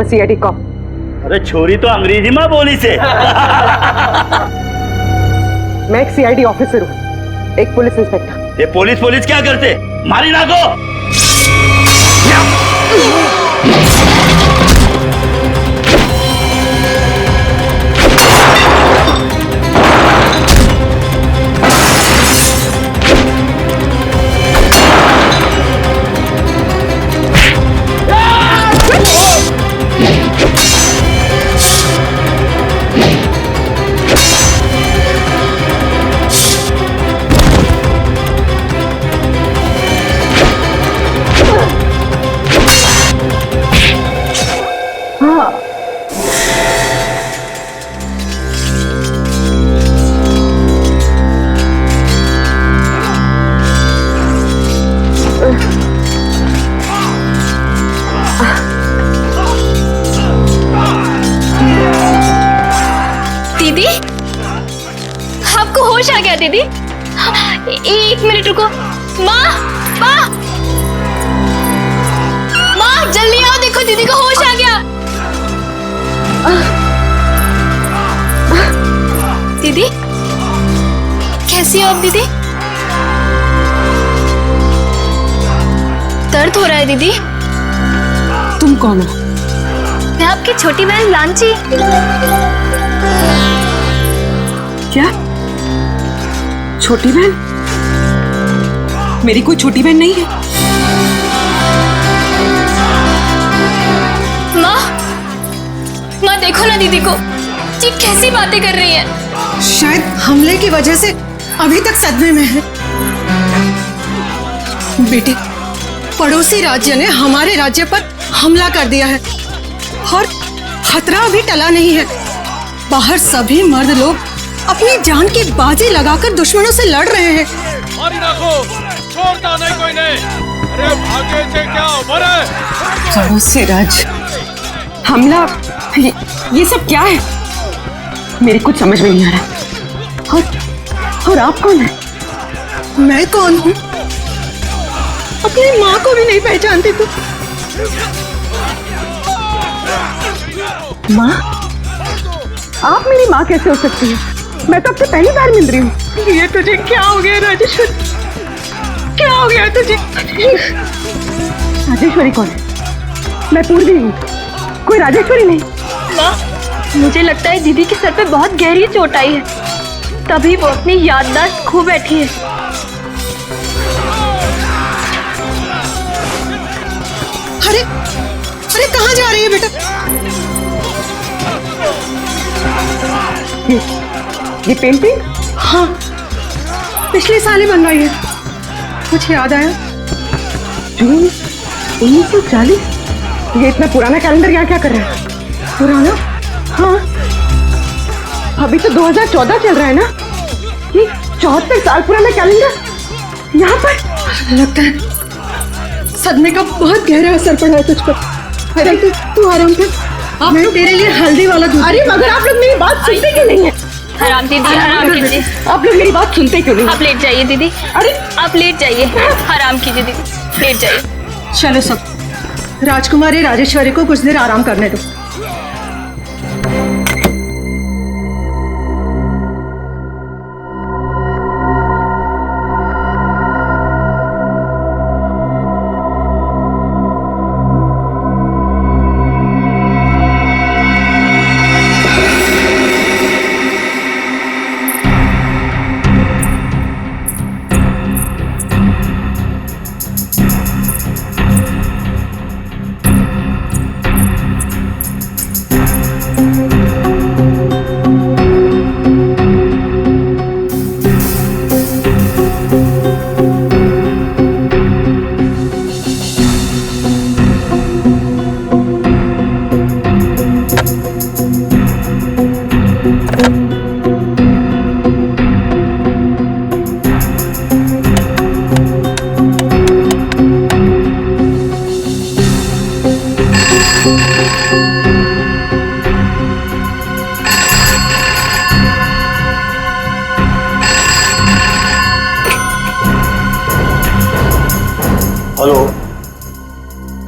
a CID cop. अरे छोरी तो अंग्रेजी में बोली से। मैं एक CID ऑफिसर हूँ, एक पुलिस इंस्पेक्टर। ये पुलिस क्या करते? मारी ना को। दीदी, आपको होश आ गया दीदी? एक मिनट रुको। माँ, माँ, माँ जल्दी आओ, देखो दीदी को होश आ गया। दीदी, कैसी हो आप दीदी? दर्द हो रहा है दीदी? तुम कौन हो? मैं आपकी छोटी बहन लांची। क्या? छोटी बहन? मेरी कोई छोटी बहन नहीं है। माँ देखो ना दीदी को, जी कैसी बातें कर रही है। शायद हमले की वजह से अभी तक सदमे में है। बेटे, पड़ोसी राज्य ने हमारे राज्य पर हमला कर दिया है और खतरा अभी टला नहीं है। बाहर सभी मर्द लोग अपनी जान की बाजी लगाकर दुश्मनों से लड़ रहे हैं। मारी नाखो, छोड़ता नहीं कोई नहीं। अरे भागे से क्या उम्र है? पड़ोसी राज्य हमला, ये सब क्या है? मेरी कुछ समझ में नहीं आ रहा। और आप कौन है? मैं कौन हूँ? अपनी माँ को भी नहीं पहचानती तू? माँ? आप मेरी माँ कैसे हो सकती है? मैं तो आपसे पहली बार मिल रही हूँ। ये तुझे क्या हो गया राजेश्वरी? क्या हो गया तुझे? राजेश्वरी कौन है? मैं पूर्वी हूँ, कोई राजेश्वरी नहीं। माँ, मुझे लगता है दीदी के सर पे बहुत गहरी चोट आई है, तभी वो अपनी याददाश्त खो बैठी है। अरे अरे कहाँ जा रही है बेटा? ये पेंटिंग? हाँ, पिछले साल ही बनवाई है। कुछ याद आया? जून 1940? ये इतना पुराना कैलेंडर यहाँ क्या कर रहा है? पुराना? हाँ, अभी तो 2014 चल रहा है ना। ये 74 साल पुराना कैलेंडर यहाँ पर। लगता है सदमे का बहुत गहरा असर पड़ा है तुझ पर। अरे तू आराम कर, मैं तेरे लिए हल्दी वाला दूध। अरे मगर आप लोग मेरी बात सुनते क्यों नहीं है? आराम दीदी, आराम कीजिए। आप लोग मेरी बात सुनते क्यों नहीं? आप लेट जाइए दीदी। अरे आप लेट जाइए, आराम कीजिए दीदी, लेट जाइए। चलो सब, राजकुमारी राजेश्वरी को कुछ देर आराम करने दो।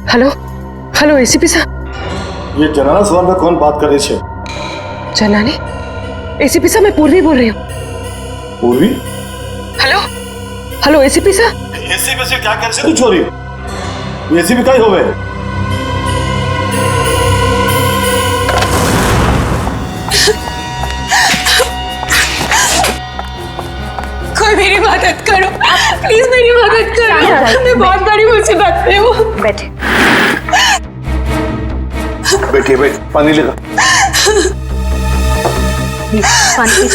हेलो हेलो, एसीपी साहब, ये जनाना सवाल में कौन बात करे छे? जनाने एसीपी साहब, मैं पूर्वी बोल रही हूँ। पूर्वी? हेलो हेलो एसीपी साहब। एसीपी से क्या कर से तू छोरी? एसीपी का ही होवे। कोई मेरी मदद करो, प्लीज मेरी मदद करो, मैं बहुत बड़ी मुसीबत में हूँ। बैठे। बैठिए बैठ, पानी लेगा। पानी।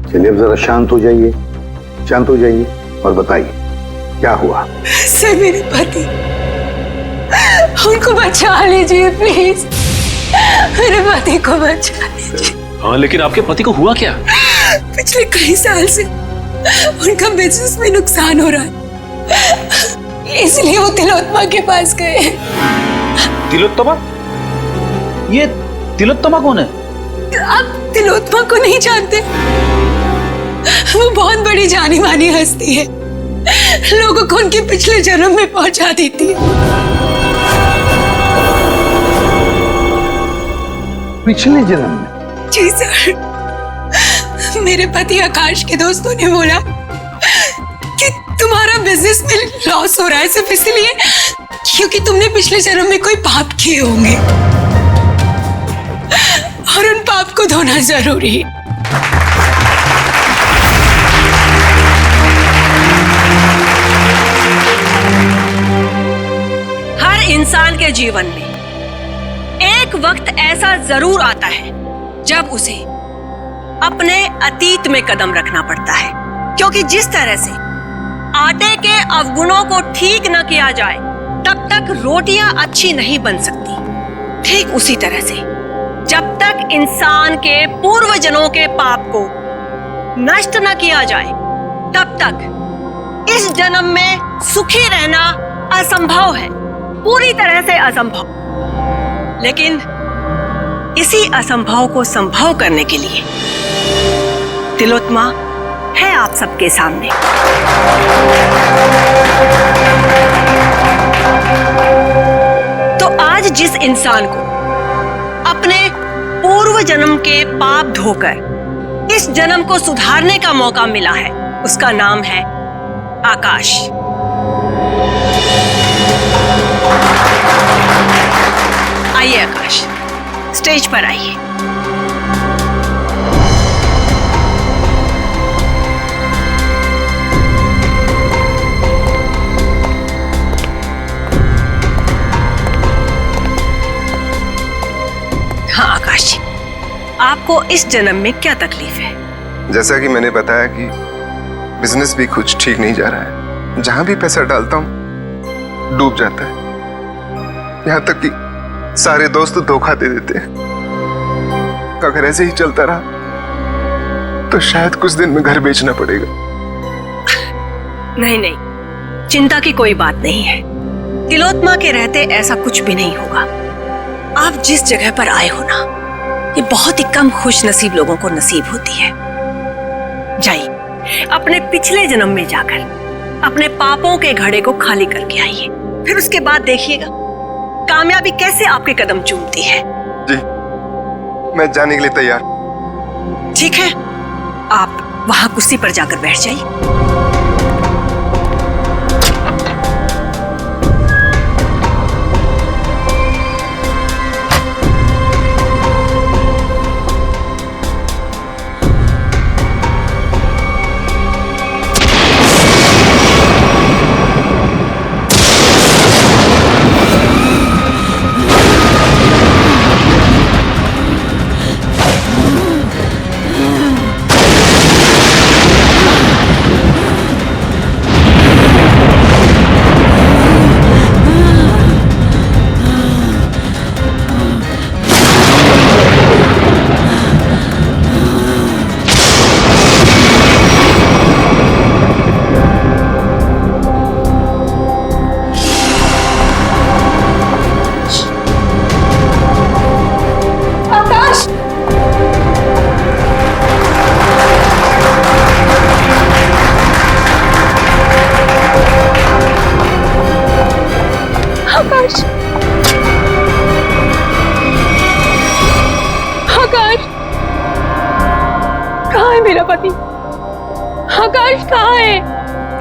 चलिए अब जरा शांत हो जाइए, शांत हो जाइए और बताइए क्या हुआ। सर मेरे पति, उनको बचा लीजिए प्लीज, मेरे पति को बचा लीजिए। हाँ लेकिन आपके पति को हुआ क्या? पिछले कई साल से उनका बिजनेस में नुकसान हो रहा है, इसलिए वो तिलोत्तमा के पास गए। तिलोत्तमा? ये तिलोत्तमा कौन है? आप तिलोत्तमा को नहीं जानते? वो बहुत बड़ी जानी मानी हस्ती है, लोगों को उनके पिछले जन्म में पहुंचा देती है। पिछले जन्म में? जी सर, मेरे पति आकाश के दोस्तों ने बोला कि तुम्हारा बिजनेस में लॉस हो रहा है सिर्फ इसलिए क्योंकि तुमने पिछले जन्म में कोई पाप किए होंगे और उन पाप को धोना जरूरी है। हर इंसान के जीवन में एक वक्त ऐसा जरूर आता है जब उसे अपने अतीत में कदम रखना पड़ता है, क्योंकि जिस तरह से आटे के अवगुणों को ठीक न किया जाए तब तक रोटियां अच्छी नहीं बन सकती। ठीक उसी तरह से जब तक इंसान के पूर्वजन्मों के पाप को नष्ट न किया जाए तब तक इस जन्म में सुखी रहना असंभव है, पूरी तरह से असंभव। लेकिन इसी असंभव को संभव करने के लिए तिलोत्तमा है आप सबके सामने। तो आज जिस इंसान को अपने पूर्व जन्म के पाप धोकर इस जन्म को सुधारने का मौका मिला है, उसका नाम है आकाश। आइए आकाश, स्टेज पर आइए। हाँ आकाश जी, आपको इस जन्म में क्या तकलीफ है? जैसा कि मैंने बताया कि बिजनेस भी कुछ ठीक नहीं जा रहा है, जहां भी पैसा डालता हूं डूब जाता है, यहां तक कि सारे दोस्त धोखा दे देते हैं। अगर ऐसे ही चलता रहा तो शायद कुछ दिन में घर बेचना पड़ेगा। नहीं नहीं, चिंता की कोई बात नहीं है। तिलोत्तमा के रहते ऐसा कुछ भी नहीं होगा। आप जिस जगह पर आए हो ना, ये बहुत ही कम खुश नसीब लोगों को नसीब होती है। जाइए अपने पिछले जन्म में जाकर अपने पापों के घड़े को खाली करके आइए, फिर उसके बाद देखिएगा कामयाबी कैसे आपके कदम चूमती है। जी, मैं जाने के लिए तैयार। ठीक है, आप वहां कुर्सी पर जाकर बैठ जाइए।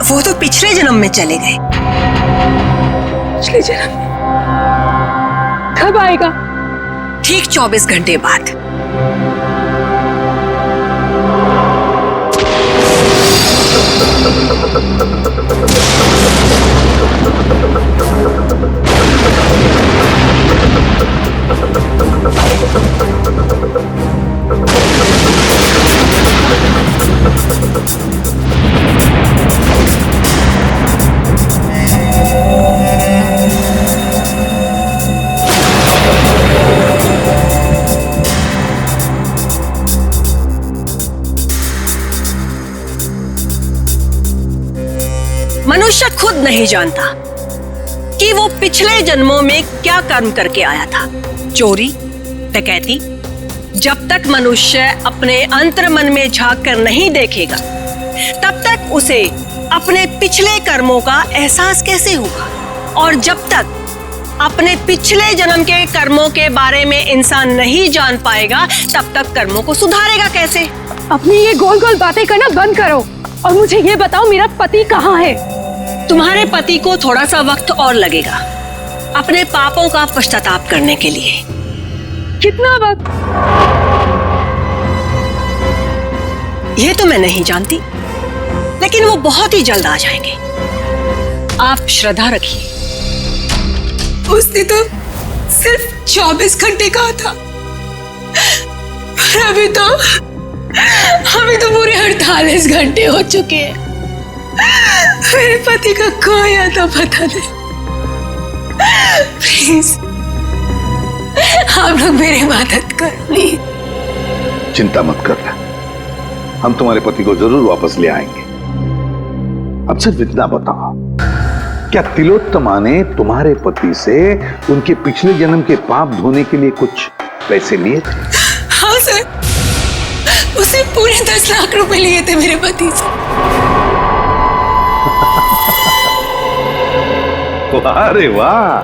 वो तो पिछले जन्म में चले गए। पिछले जन्म कब आएगा? ठीक 24 घंटे बाद। मनुष्य खुद नहीं जानता कि वो पिछले जन्मों में क्या कर्म करके आया था। चोरी, डकैती। जब तक मनुष्य अपने अंतर्मन में झांक कर नहीं देखेगा, तब तक उसे अपने पिछले कर्मों का एहसास कैसे होगा? और जब तक अपने पिछले जन्म के कर्मों के बारे में इंसान नहीं जान पाएगा, तब तक कर्मों को सुधारेगा कैसे? अपनी ये गोल गोल बातें करना बंद करो और मुझे ये बताओ, मेरा पति कहाँ है? तुम्हारे पति को थोड़ा सा वक्त और लगेगा अपने पापों का पश्चाताप करने के लिए। कितना वक्त? ये तो मैं नहीं जानती, लेकिन वो बहुत ही जल्द आ जाएंगे। आप श्रद्धा रखिए। उसने तो सिर्फ 24 घंटे कहा था, पर अभी तो पूरे 48 घंटे हो चुके हैं। मेरे पति का कोई आता पता नहीं। प्लीज आप लोग मेरी मदद करो प्लीज। चिंता मत करना, हम तुम्हारे पति को जरूर वापस ले आएंगे। अब सिर्फ इतना बताओ, क्या तिलोत्तमा ने तुम्हारे पति से उनके पिछले जन्म के पाप धोने के लिए कुछ पैसे लिए थे? हाँ सर, उसे पूरे 10 लाख रुपए लिए थे मेरे पति से। अरे वाह,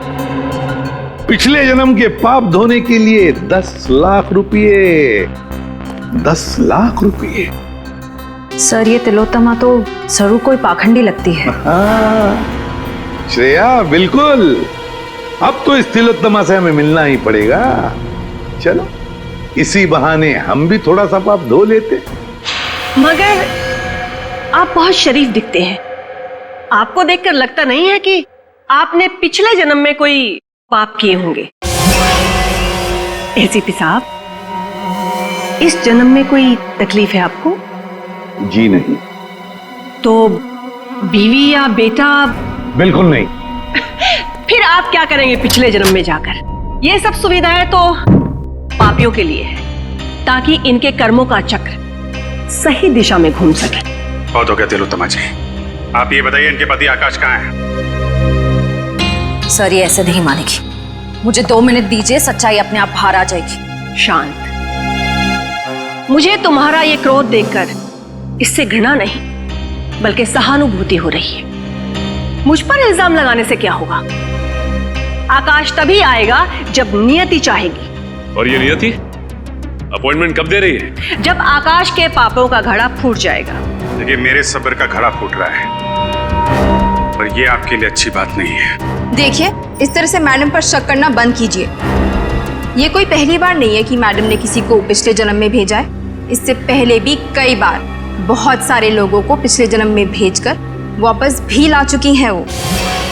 पिछले जन्म के पाप धोने के लिए 10 लाख रुपये। 10 लाख रुपये। सर, ये तिलोत्तमा तो जरूर कोई पाखंडी लगती है। श्रेया, बिल्कुल। अब तो इस तिलोत्तमा से हमें मिलना ही पड़ेगा। चलो, इसी बहाने हम भी थोड़ा सा पाप धो लेते। मगर आप बहुत शरीफ दिखते हैं। आपको देखकर लगता नहीं है कि आपने पिछले जन्म में कोई पाप किए होंगे। एसीपी साहब, इस जन्म में कोई तकलीफ है आपको? जी नहीं। तो बीवी या बेटा? बिल्कुल नहीं। फिर आप क्या करेंगे पिछले जन्म में जाकर? ये सब सुविधाएं तो पापियों के लिए है, ताकि इनके कर्मों का चक्र सही दिशा में घूम सके। बहुत हो गया तिलोत्तमा जी, आप ये बताइए इनके पति आकाश कहाँ हैं? सर, ये ऐसे नहीं मानेगी। मुझे 2 मिनट दीजिए, सच्चाई अपने आप बाहर आ जाएगी। शांत। मुझे तुम्हारा ये क्रोध देखकर इससे घृणा नहीं, बल्कि सहानुभूति हो रही है। मुझ पर इल्जाम लगाने से क्या होगा? आकाश तभी आएगा जब नियति चाहेगी। और ये नियति अपॉइंटमेंट कब दे रही है? जब आकाश के पापों का घड़ा फूट जाएगा। देखिए, मेरे सब्र का घड़ा फूट रहा है, पर ये आपके लिए अच्छी बात नहीं है। देखिए, इस तरह से मैडम पर शक करना बंद कीजिए। ये कोई पहली बार नहीं है कि मैडम ने किसी को पिछले जन्म में भेजा है। इससे पहले भी कई बार बहुत सारे लोगों को पिछले जन्म में भेजकर वापस भी ला चुकी हैं वो।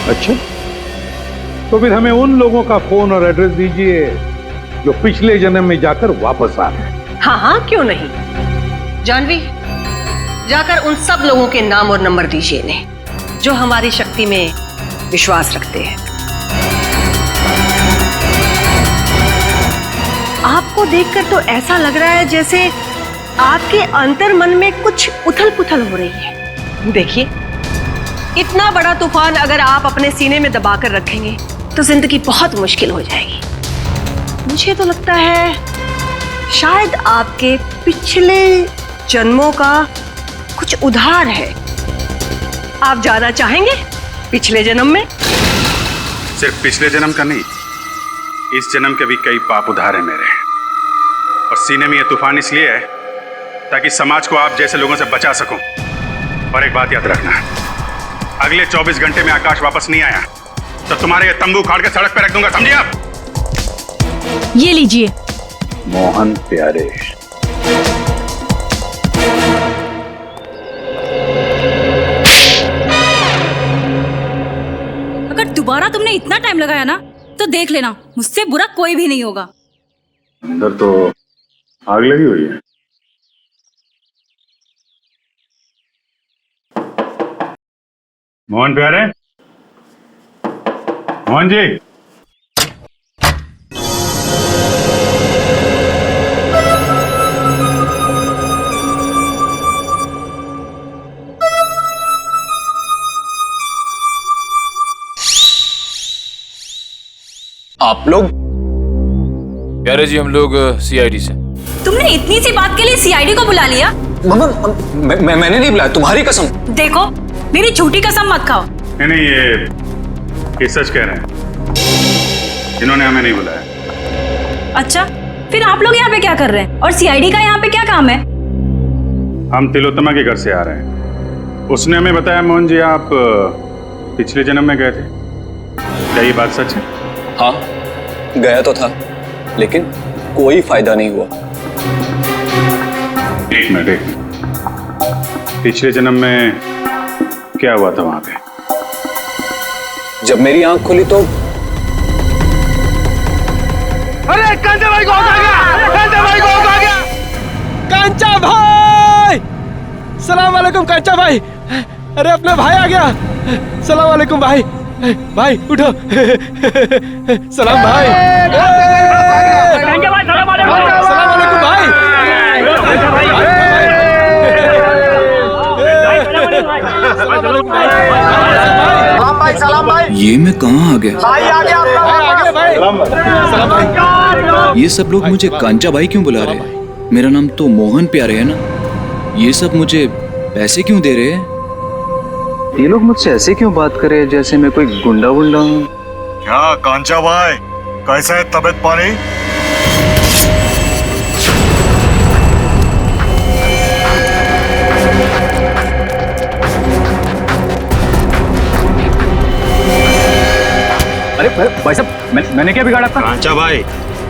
अच्छा, तो फिर हमें उन लोगों का फोन और एड्रेस दीजिए जो पिछले जन्म में जाकर वापस आ गए। हाँ हाँ, क्यों नहीं। जानवी, जाकर उन सब लोगों के नाम और नंबर दीजिए इन्हें, जो हमारी शक्ति में विश्वास रखते हैं। आपको देखकर तो ऐसा लग रहा है जैसे आपके अंतर्मन में कुछ उथल पुथल हो रही है। देखिए, इतना बड़ा तूफान अगर आप अपने सीने में दबाकर रखेंगे तो जिंदगी बहुत मुश्किल हो जाएगी। मुझे तो लगता है शायद आपके पिछले जन्मों का कुछ उधार है। आप जाना चाहेंगे पिछले जन्म में? सिर्फ पिछले जन्म का नहीं, इस जन्म के भी कई पाप उधार है मेरे। और सीने में यह तूफान इसलिए है ताकि समाज को आप जैसे लोगों से बचा सकूं। और एक बात याद रखना, अगले 24 घंटे में आकाश वापस नहीं आया तो तुम्हारे ये तंबू उखाड़ के सड़क पे रख दूंगा, समझे आप? ये लीजिए। मोहन प्यारे, अगर दोबारा तुमने इतना टाइम लगाया ना तो देख लेना, मुझसे बुरा कोई भी नहीं होगा। अंदर तो आग लगी हुई है। मोहन प्यारे, मोहन जी। आप लोग? प्यारे जी, हम लोग सीआईडी से। तुमने इतनी सी बात के लिए सीआईडी को बुला लिया? मम्मा, मैंने नहीं बुलाया, तुम्हारी कसम। देखो, मेरी झूठी कसम मत खाओ। नहीं, ये सच कह रहे हैं, इन्होंने हमें नहीं बुलाया। अच्छा, फिर आप लोग यहाँ पे क्या कर रहे हैं और सीआईडी का यहाँ पे क्या काम है? हम तिलोत्तमा के घर से आ रहे हैं। उसने हमें बताया मोहन जी आप पिछले जन्म में गए थे, क्या ये बात सच है? हाँ, गया तो था, लेकिन कोई फायदा नहीं हुआ। एक मिनट, पिछले जन्म में क्या हुआ था वहां पे? जब मेरी आंख खुली तो अरे कांचा भाई को आ गया, कांचा भाई को आ गया, कांचा भाई, सलाम वालेकुम कांचा भाई। अरे अपना भाई आ गया, सलाम वालेकुम भाई। भाई उठो, सलाम भाई। कांचा भाई, सलाम वालेकुम। सलाम वालेकुम भाई। सलाम भाई। ये मैं कहाँ आ गया? भाई आ गया आपका भाई। सलाम भाई। ये सब लोग मुझे कांचा भाई क्यों बुला रहे हैं? मेरा नाम तो मोहन प्यारे है ना। ये सब मुझे पैसे क्यों दे रहे हैं? ये लोग मुझसे ऐसे क्यों बात कर रहे हैं जैसे मैं कोई गुंडा वुंडा हूँ? क्या कांचा भाई, कैसा है तबीयत पानी? अरे भाई साहब, मैंने क्या बिगाड़ा था? कांचा भाई,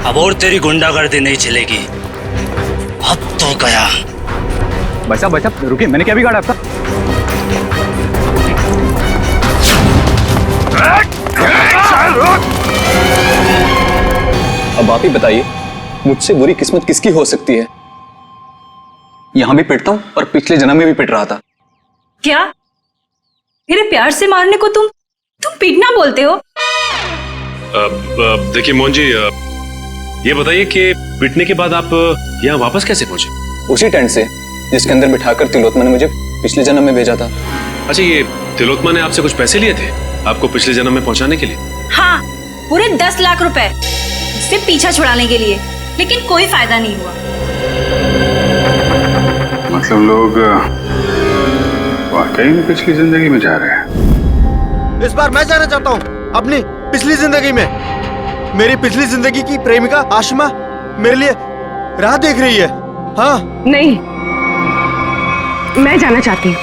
अब और तेरी गुंडागर्दी नहीं चलेगी, अब तो गया। भाई साहब रुकिए, मैंने क्या बिगाड़ा था? अब आप ही बताइए, मुझसे बुरी किस्मत किसकी हो सकती है? यहां भी पिटता हूं और पिछले जन्म में भी पिट रहा था। क्या मेरे प्यार से मारने को तुम पीटना बोलते हो? देखिए मोहन जी, ये बताइए कि पिटने के बाद आप यहाँ वापस कैसे पहुंचे? उसी टेंट से जिसके अंदर बिठाकर तिलोत्तमा ने मुझे पिछले जन्म में भेजा था। अच्छा, ये तिलोत्तमा ने आपसे कुछ पैसे लिए थे आपको पिछले जन्म में पहुंचाने के लिए? हाँ, पूरे 10 लाख रुपए उससे पीछा छुड़ाने के लिए, लेकिन कोई फायदा नहीं हुआ। मतलब लोग वाकई में पिछली जिंदगी में जा रहे हैं। इस बार मैं जाना चाहता हूँ अपनी पिछली जिंदगी में। मेरी पिछली जिंदगी की प्रेमिका आशिमा मेरे लिए राह देख रही है। हाँ नहीं, मैं जाना चाहती हूँ।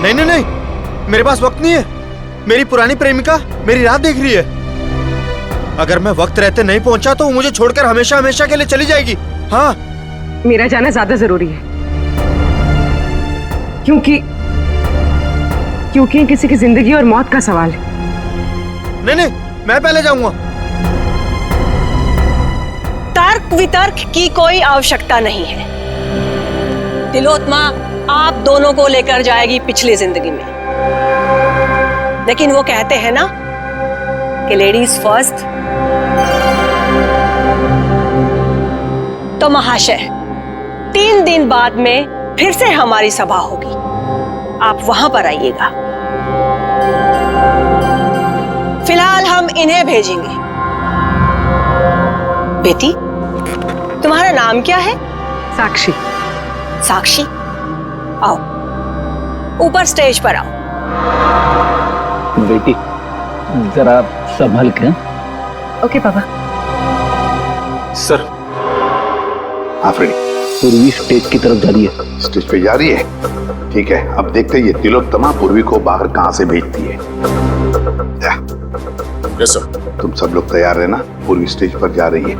नहीं नहीं नहीं, मेरे पास वक्त नहीं है। मेरी पुरानी प्रेमिका मेरी राह देख रही है। अगर मैं वक्त रहते नहीं पहुंचा तो वो मुझे छोड़कर हमेशा हमेशा के लिए चली जाएगी। हाँ, मेरा जाना ज्यादा जरूरी है, क्योंकि किसी की जिंदगी और मौत का सवाल है। नहीं नहीं, मैं पहले जाऊंगा। तर्क वितर्क की कोई आवश्यकता नहीं है। तिलोत्मा आप दोनों को लेकर जाएगी पिछली जिंदगी में, लेकिन वो कहते हैं ना कि लेडीज फर्स्ट। तो महाशय, 3 दिन बाद में फिर से हमारी सभा होगी, आप वहां पर आइएगा। फिलहाल हम इन्हें भेजेंगे। बेटी, तुम्हारा नाम क्या है? साक्षी। साक्षी, आओ ऊपर स्टेज पर आओ। बेटी जरा संभल के। ओके पापा। सर, आप रेडी? पूर्वी स्टेज की तरफ जा रही है। स्टेज पे जा रही है? ठीक है, अब देखते हैं ये तिलोत्तमा पूर्वी को बाहर कहां से भेजती है। Yes sir. तुम सब लोग तैयार रहना, पूर्वी स्टेज पर जा रही है।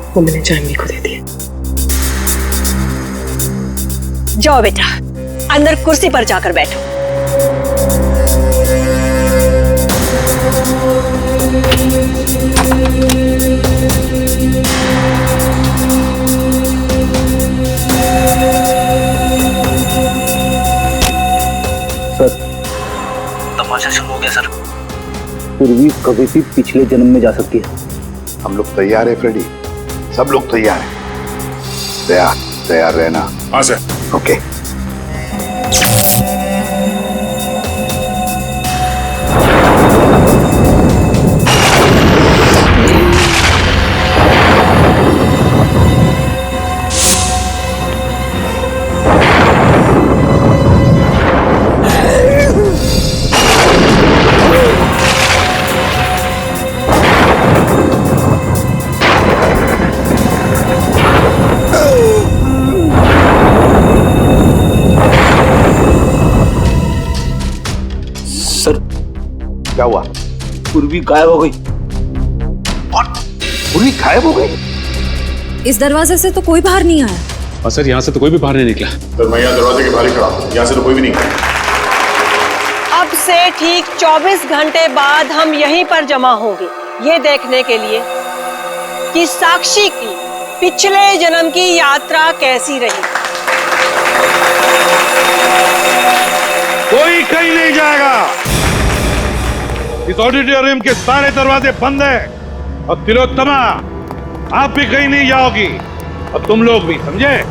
वो मैंने जानवी को दे दिए। जाओ बेटा, अंदर कुर्सी पर जाकर बैठो। सर, तमाशा शुरू हो गया सर। पूर्वी कभी भी पिछले जन्म में जा सकती है। हम लोग तैयार है फ्रेडी, सब लोग तैयार हैं। तैयार रहना। हाँ सर। ओके। क्या हुआ? पूर्वी गायब हो गई। पूर्वी गायब हो गई? इस दरवाजे से तो कोई बाहर नहीं आया। और सर यहाँ से तो कोई भी बाहर नहीं निकला। सर मैं यहाँ दरवाजे के बाहर ही खड़ा हूँ, यहाँ से तो कोई भी नहीं गया। अब से ठीक 24 घंटे बाद हम यहीं पर जमा होंगे, ये देखने के लिए कि साक्षी की पिछले जन्म की यात्रा कैसी रही। कोई कहीं नहीं जाएगा। इस ऑडिटोरियम के सारे दरवाजे बंद हैं और तिलोत्तमा आप भी कहीं नहीं जाओगी और तुम लोग भी, समझे?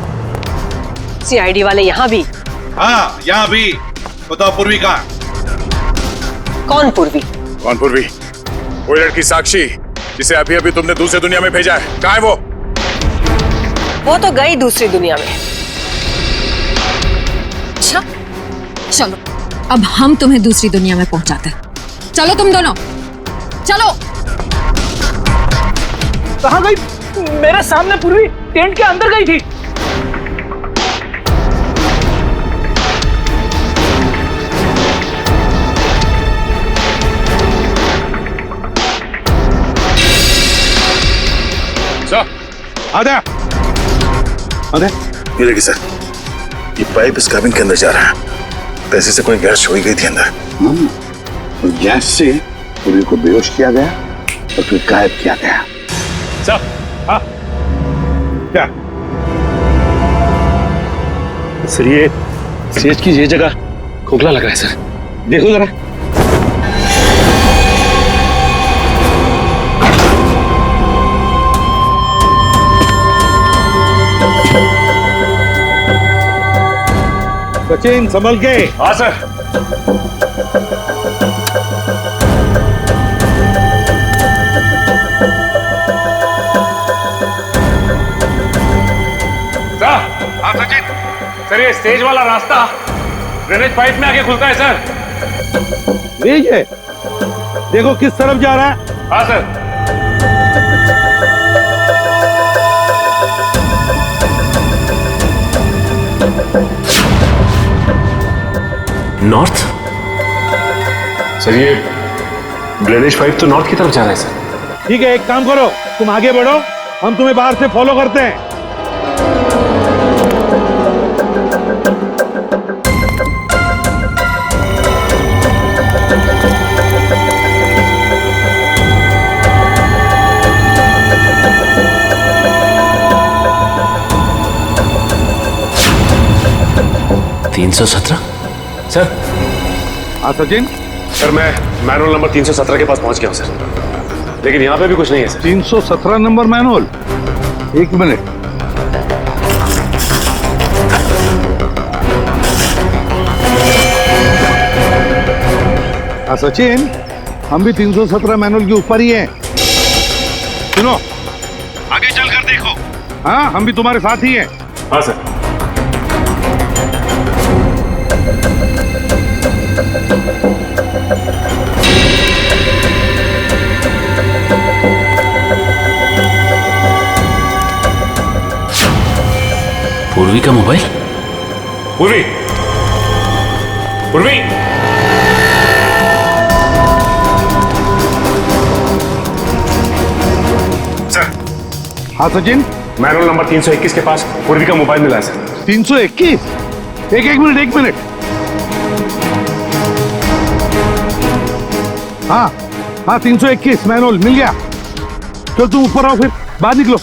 सीआईडी वाले यहाँ भी? हाँ, यहाँ भी। बताओ पूर्वी कहाँ? कौन पूर्वी? कौन पूर्वी? वो लड़की साक्षी जिसे अभी अभी तुमने दूसरी दुनिया में भेजा है, कहाँ है वो? वो तो गई दूसरी दुनिया में। अच्छा, चलो अब हम तुम्हें दूसरी दुनिया में पहुंचाते हैं। चलो तुम दोनों, चलो। कहाँ गई? मेरे सामने पूर्वी टेंट के अंदर गई थी। सर, आधा ये देखिए सर, ये पाइप इस कैबिन के अंदर जा रहा है। पैसे से कोई गैस छोड़ी गई थी अंदर। गैस से पूर्वी को बेहोश किया गया और फिर गायब किया गया। सर, हाँ, क्या? सर ये स्टेज की ये जगह खोखला लग रहा है सर, देखो जरा। सचिन संभल के। हाँ सर। हाँ सचिन। सर ये स्टेज वाला रास्ता ड्रेनेज पाइप में आके खुलता है सर। लीजिए, देखो किस तरफ जा रहा है। हाँ सर। नॉर्थ? सर ये ड्रेनेज पाइप तो नॉर्थ की तरफ जा रहा है सर। ठीक है, एक काम करो, तुम आगे बढ़ो, हम तुम्हें बाहर से फॉलो करते हैं। सर। हाँ सचिन। सर मैं मैनुअल नंबर 317 के पास पहुंच गया हूं सर, लेकिन यहाँ पे भी कुछ नहीं है सर। 317 number manual? एक मिनट। हाँ सचिन, हम भी 317 मैनुअल के ऊपर ही हैं। सुनो, आगे चलकर देखो। हाँ, हम भी तुम्हारे साथ ही हैं। हाँ सर। पूर्वी का मोबाइल। पूर्वी, पूर्वी, सर। हाँ सचिन, मैनुअल नंबर 321 के पास पूर्वी का मोबाइल मिला है सर। 321? एक मिनट। हाँ 321 मैनुअल मिल गया। चल तुम ऊपर आओ, फिर बाहर निकलो।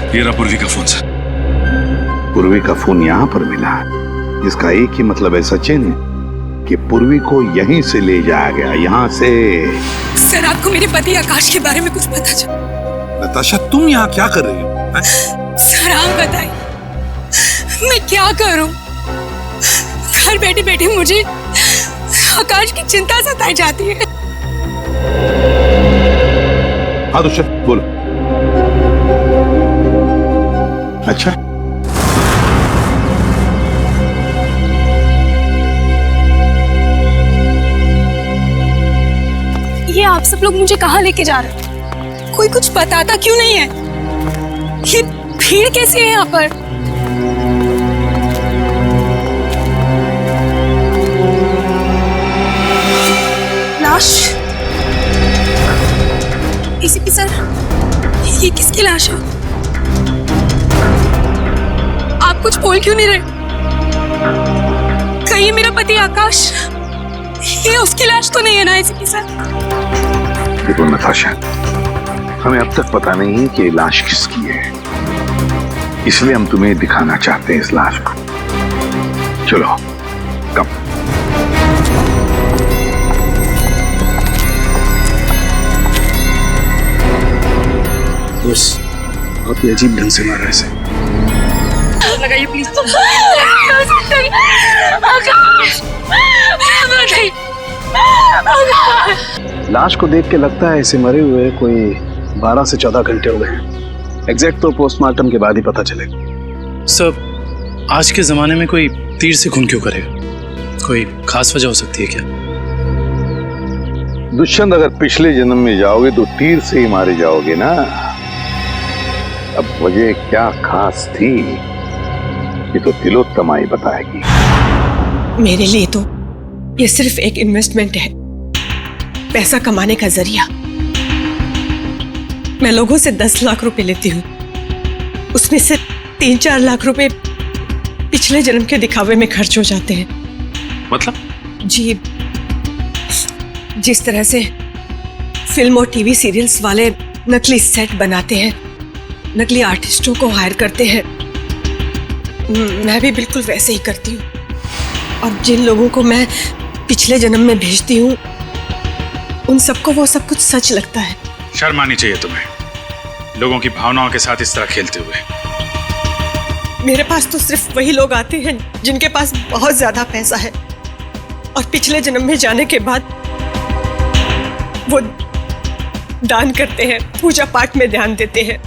ये रहा पूर्वी का फोन सर। पूर्वी का फोन यहाँ पर मिला, इसका एक ही मतलब है सचिन कि पूर्वी को यहीं से ले जाया गया, यहाँ से। सर, आपको मेरे पति आकाश के बारे में कुछ पता चला? नताशा, तुम यहाँ क्या कर रही हो? सर आप बताइए, मैं क्या करूं? घर बैठे बैठे मुझे आकाश की चिंता सताई जाती है। हाँ दुष्यंत बोलो। अच्छा, ये आप सब लोग मुझे कहाँ लेके जा रहे हैं? कोई कुछ बताता क्यों नहीं है? ये भीड़ कैसी है यहाँ पर? लाश? एसीपी सर, ये किसकी लाश है? आप कुछ बोल क्यों नहीं रहे? कहीं मेरा पति आकाश, ये उसकी लाश तो नहीं है ना एसीपी सर? देखो नताशा, हमें अब तक पता नहीं है कि ये लाश किसकी है, इसलिए हम तुम्हें दिखाना चाहते हैं इस लाश को। चलो कम। बस आप ये अजीब ढंग से मार रहे हैं। लगाइए प्लीज। लाश को देख के लगता है इसे मरे हुए कोई 12 से 14 घंटे हो गए। एग्जैक्ट तो पोस्टमार्टम के बाद ही पता चलेगा। सर, आज के जमाने में कोई तीर से खून क्यों करेगा? कोई खास वजह हो सकती है क्या? दुष्यंत, अगर पिछले जन्म में जाओगे तो तीर से ही मारे जाओगे ना। अब वजह क्या खास थी ये तो तिलोत्तमा ही बताएगी। मेरे लिए तो ये सिर्फ एक इन्वेस्टमेंट है, पैसा कमाने का जरिया। मैं लोगों से 10 लाख रुपए लेती हूँ, उसमें से 3-4 लाख रुपए पिछले जन्म के दिखावे में खर्च हो जाते हैं। मतलब? जी, जिस तरह से फिल्म और टीवी सीरियल्स वाले नकली सेट बनाते हैं, नकली आर्टिस्टों को हायर करते हैं, मैं भी बिल्कुल वैसे ही करती हूँ। और जिन लोगों को मैं पिछले जन्म में भेजती हूँ, उन सबको वो सब कुछ सच लगता है। शर्म आनी चाहिए तुम्हें, लोगों की भावनाओं के साथ इस तरह खेलते हुए। मेरे पास तो सिर्फ वही लोग आते हैं जिनके पास बहुत ज्यादा पैसा है, और पिछले जन्म में जाने के बाद वो दान करते हैं, पूजा पाठ में ध्यान देते हैं।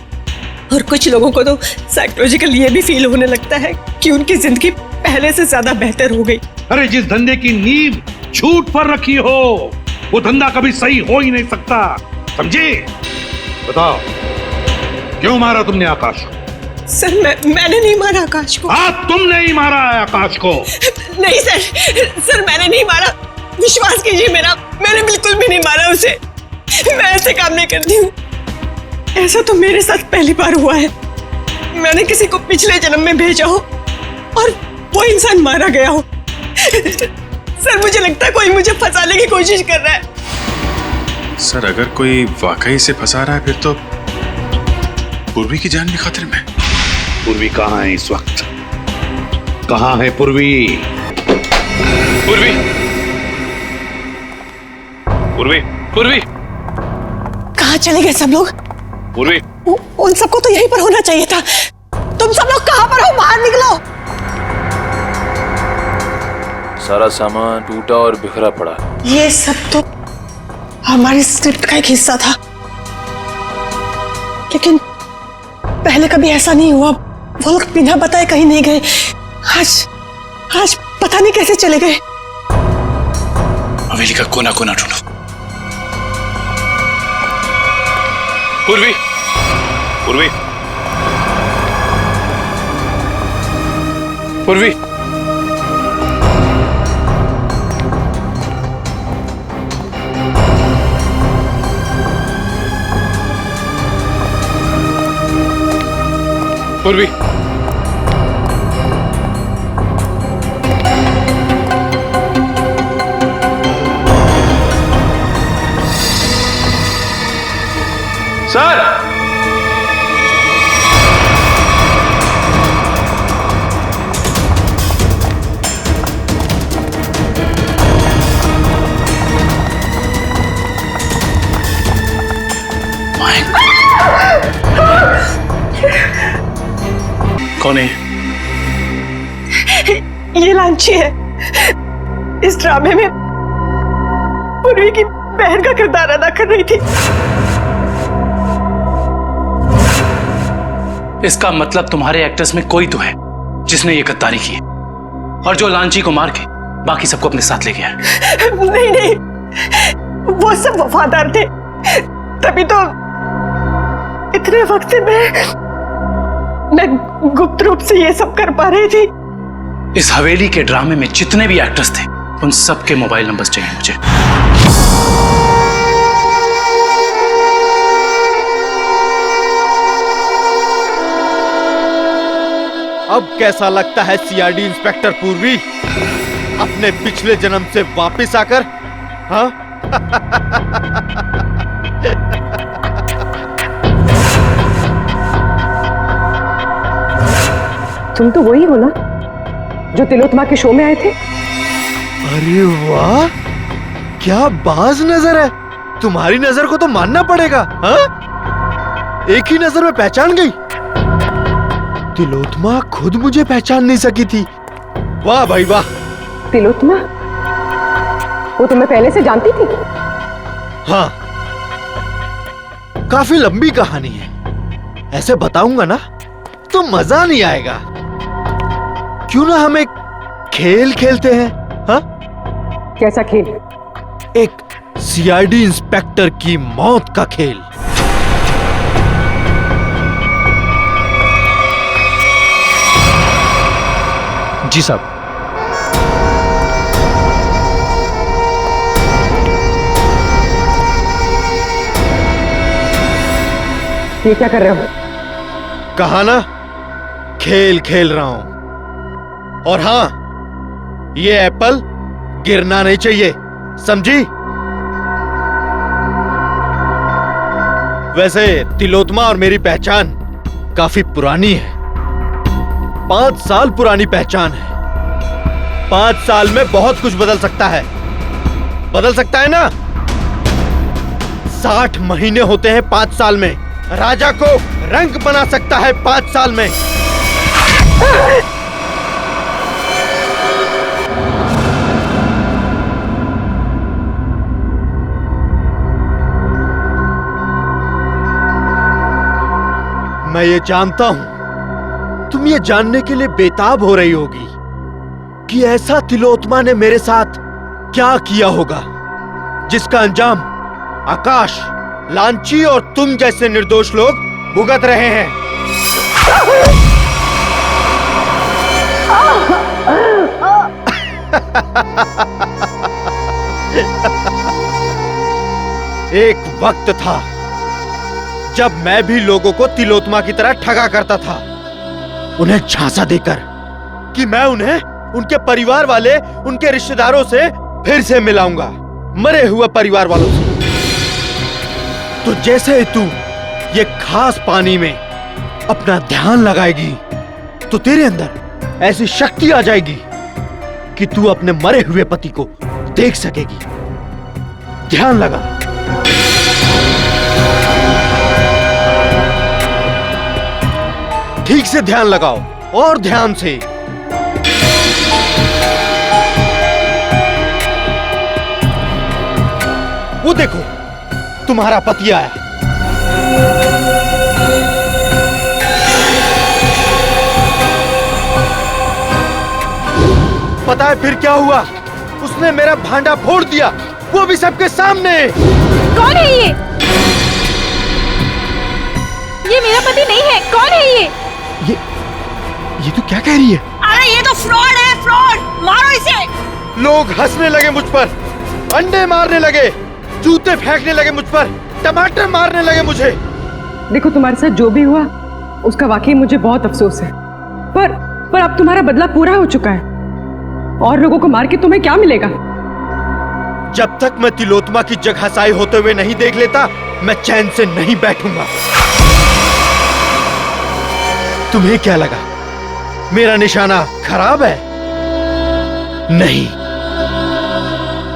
और कुछ लोगों को तो साइकोलॉजिकल ये भी फील होने लगता है कि उनकी जिंदगी पहले से ज्यादा बेहतर हो गई। अरे जिस धंधे की नींव झूठ पर रखी हो, वो धंधा कभी सही हो ही नहीं सकता, समझे? बताओ, क्यों मारा तुमने आकाश को? सर, मैंने नहीं मारा आकाश को। हाँ, तुमने ही मारा है आकाश को। नहीं सर, मैंने नहीं मारा, विश्वास कीजिए मेरा, मैंने बिल्कुल भी नहीं मारा उसे। मैं ऐसे काम नहीं करती हूँ। ऐसा तो मेरे साथ पहली बार हुआ है। मैंने किसी को पिछले जन्म में भेजा हो और वो इंसान मारा गया हो। सर, मुझे लगता है कोई मुझे फंसाने की कोशिश कर रहा है। सर, अगर कोई वाकई से फंसा रहा है फिर तो पूर्वी की जान भी खतरे में। पूर्वी कहाँ है इस वक्त? कहाँ है पूर्वी? पूर्वी, पूर्वी, पूर्वी, कहाँ चले गए सब लोग? पूर्वी, उन सबको तो यहीं पर होना चाहिए था। तुम सब लोग कहाँ पर हो? बाहर निकलो। सारा सामान टूटा और बिखरा पड़ा। ये सब तो हमारी स्क्रिप्ट का एक हिस्सा था, लेकिन पहले कभी ऐसा नहीं हुआ। वो लोग बिना बताए कहीं नहीं गए। आज पता नहीं कैसे चले गए। हवेली का कोना कोना ढूंढो। पूर्वी, पूर्वी, पूर्वी। पूर्वी, सर, कौन है? ये लांची है। इस ड्रामे में पूर्वी की बहन का किरदार अदा कर रही थी। इसका मतलब तुम्हारे एक्टर्स में कोई तो है जिसने ये गद्दारी की है और जो लांची को मार के बाकी सबको अपने साथ ले गया है। नहीं नहीं, वो सब वफादार थे, तभी तो इतने वक्त से मैं गुप्त रूप से ये सब कर पा रही थी। इस हवेली के ड्रामे में जितने भी एक्टर्स थे उन सबके मोबाइल नंबर्स चाहिए मुझे। अब कैसा लगता है सीआईडी इंस्पेक्टर पूर्वी, अपने पिछले जन्म से वापस आकर? हाँ? तुम तो वही हो ना जो तिलोत्तमा के शो में आए थे? अरे वाह, क्या बाज नजर है। तुम्हारी नजर को तो मानना पड़ेगा। हाँ? एक ही नजर में पहचान गई। तिलोत्तमा खुद मुझे पहचान नहीं सकी थी। वाह भाई वाह। तिलोत्तमा? वो तुम्हें पहले से जानती थी? हाँ, काफी लंबी कहानी है, ऐसे बताऊंगा ना तो मजा नहीं आएगा। क्यों ना हम एक खेल खेलते हैं? हाँ? कैसा खेल? एक सीआईडी इंस्पेक्टर की मौत का खेल। जी साहब। ये क्या कर रहे हो? कहा ना, खेल खेल रहा हूं। और हाँ, ये एप्पल गिरना नहीं चाहिए, समझी? वैसे तिलोत्तमा और मेरी पहचान काफी पुरानी है, 5 साल पुरानी पहचान है। 5 साल में बहुत कुछ बदल सकता है। बदल सकता है ना? 60 महीने होते हैं 5 साल में। राजा को रंग बना सकता है 5 साल में। मैं ये जानता हूं तुम ये जानने के लिए बेताब हो रही होगी कि ऐसा तिलोत्तमा ने मेरे साथ क्या किया होगा जिसका अंजाम आकाश, लांची और तुम जैसे निर्दोष लोग भुगत रहे हैं। एक वक्त था जब मैं भी लोगों को तिलोत्तमा की तरह ठगा करता था, उन्हें झांसा देकर कि मैं उन्हें उनके परिवार वाले, उनके रिश्तेदारों से फिर से मिलाऊंगा, मरे हुए परिवार वालों से। तो जैसे ही तू ये खास पानी में अपना ध्यान लगाएगी तो तेरे अंदर ऐसी शक्ति आ जाएगी कि तू अपने मरे हुए पति को देख सकेगी। ध्यान लगा। ठीक से ध्यान लगाओ और ध्यान से। वो देखो, तुम्हारा पति आया। पता है फिर क्या हुआ? उसने मेरा भांडा फोड़ दिया, वो भी सबके सामने। कौन है ये? ये मेरा पति नहीं है। कौन है ये? ये तो क्या कह रही है? अरे ये तो फ्रॉड है, फ्रॉड। मारो इसे। लोग हंसने लगे मुझ पर, अंडे मारने लगे, जूते फेंकने लगे मुझ पर, टमाटर मारने लगे मुझे। देखो तुम्हारे साथ जो भी हुआ उसका वाकई मुझे बहुत अफसोस है, पर अब तुम्हारा बदला पूरा हो चुका है। और लोगों को मार के तुम्हें क्या मिलेगा? जब तक मैं तिलोत्तमा की जगहसाई होते हुए नहीं देख लेता, मैं चैन से नहीं बैठूंगा। तुम्हें क्या लगा मेरा निशाना खराब है? नहीं,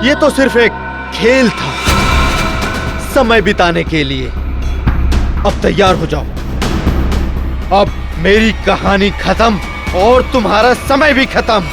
ये तो सिर्फ एक खेल था, समय बिताने के लिए। अब तैयार हो जाओ, अब मेरी कहानी खत्म और तुम्हारा समय भी खत्म।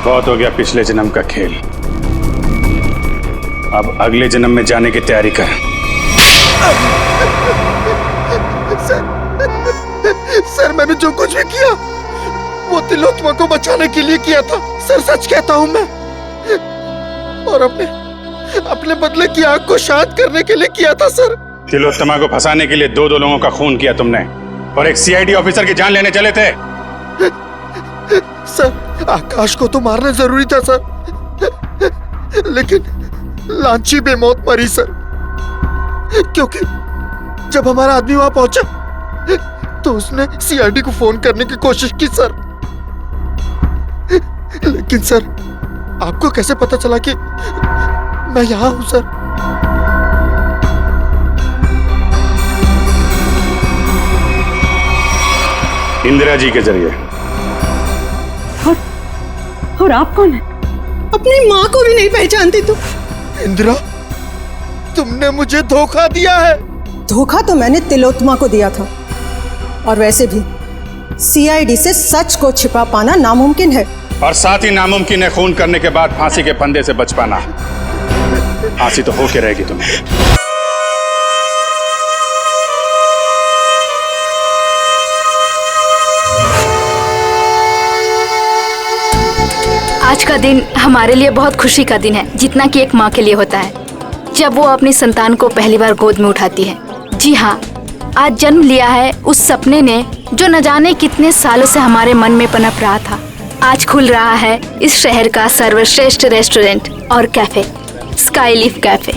बहुत हो गया पिछले जन्म का खेल, अब अगले जन्म में जाने की तैयारी कर। सर मैंने जो कुछ भी किया वो तिलोत्तमा को बचाने के लिए किया था। सर सच कहता हूं मैं, और अपने बदले की आग को शांत करने के लिए किया था सर। तिलोत्तमा को फंसाने के लिए दो लोगों का खून किया तुमने, और एक सीआईडी ऑफिसर की जान लेने चले थे। सर आकाश को तो मारना जरूरी था सर, लेकिन लांची बेमौत मरी सर, क्योंकि जब हमारा आदमी वहां पहुंचा तो उसने सीआईडी को फोन करने की कोशिश की सर। लेकिन सर आपको कैसे पता चला कि मैं यहां हूं सर? इंदिरा जी के जरिए। और आप कौन है? अपनी माँ को भी नहीं पहचानती तुम? इंदिरा, तुमने मुझे धोखा दिया है। धोखा तो मैंने तिलोत्तमा को दिया था, और वैसे भी सीआईडी से सच को छिपा पाना नामुमकिन है। और साथ ही नामुमकिन है खून करने के बाद फांसी के फंदे से बच पाना। फांसी तो होके रहेगी तुम्हें। आज का दिन हमारे लिए बहुत खुशी का दिन है, जितना कि एक माँ के लिए होता है जब वो अपनी संतान को पहली बार गोद में उठाती है। जी हाँ, आज जन्म लिया है उस सपने ने जो न जाने कितने सालों से हमारे मन में पनप रहा था। आज खुल रहा है इस शहर का सर्वश्रेष्ठ रेस्टोरेंट और cafe, Skyleaf cafe.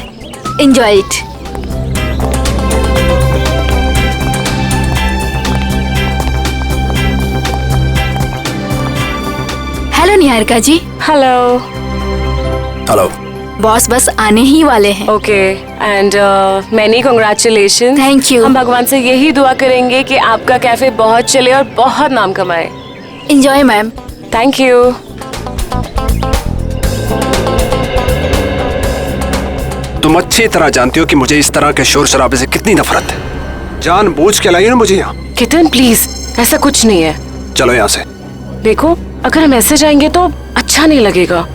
Enjoy it. Hello Niharika ji. Hello. Hello. Boss बस आने ही वाले हैं। Okay, and many congratulation. Thank you. हम भगवान से यही दुआ करेंगे कि आपका कैफे बहुत चले और बहुत नाम कमाए। Enjoy ma'am. Thank you. तुम अच्छी तरह जानती हो कि मुझे इस तरह के शोर शराबे से कितनी नफरत है। जानबूझ के लाई हो ना मुझे यहाँ। कितन प्लीज, ऐसा कुछ नहीं है। चलो यहाँ से। देखो, अगर हम ऐसे जाएंगे तो अच्छा नहीं लगेगा।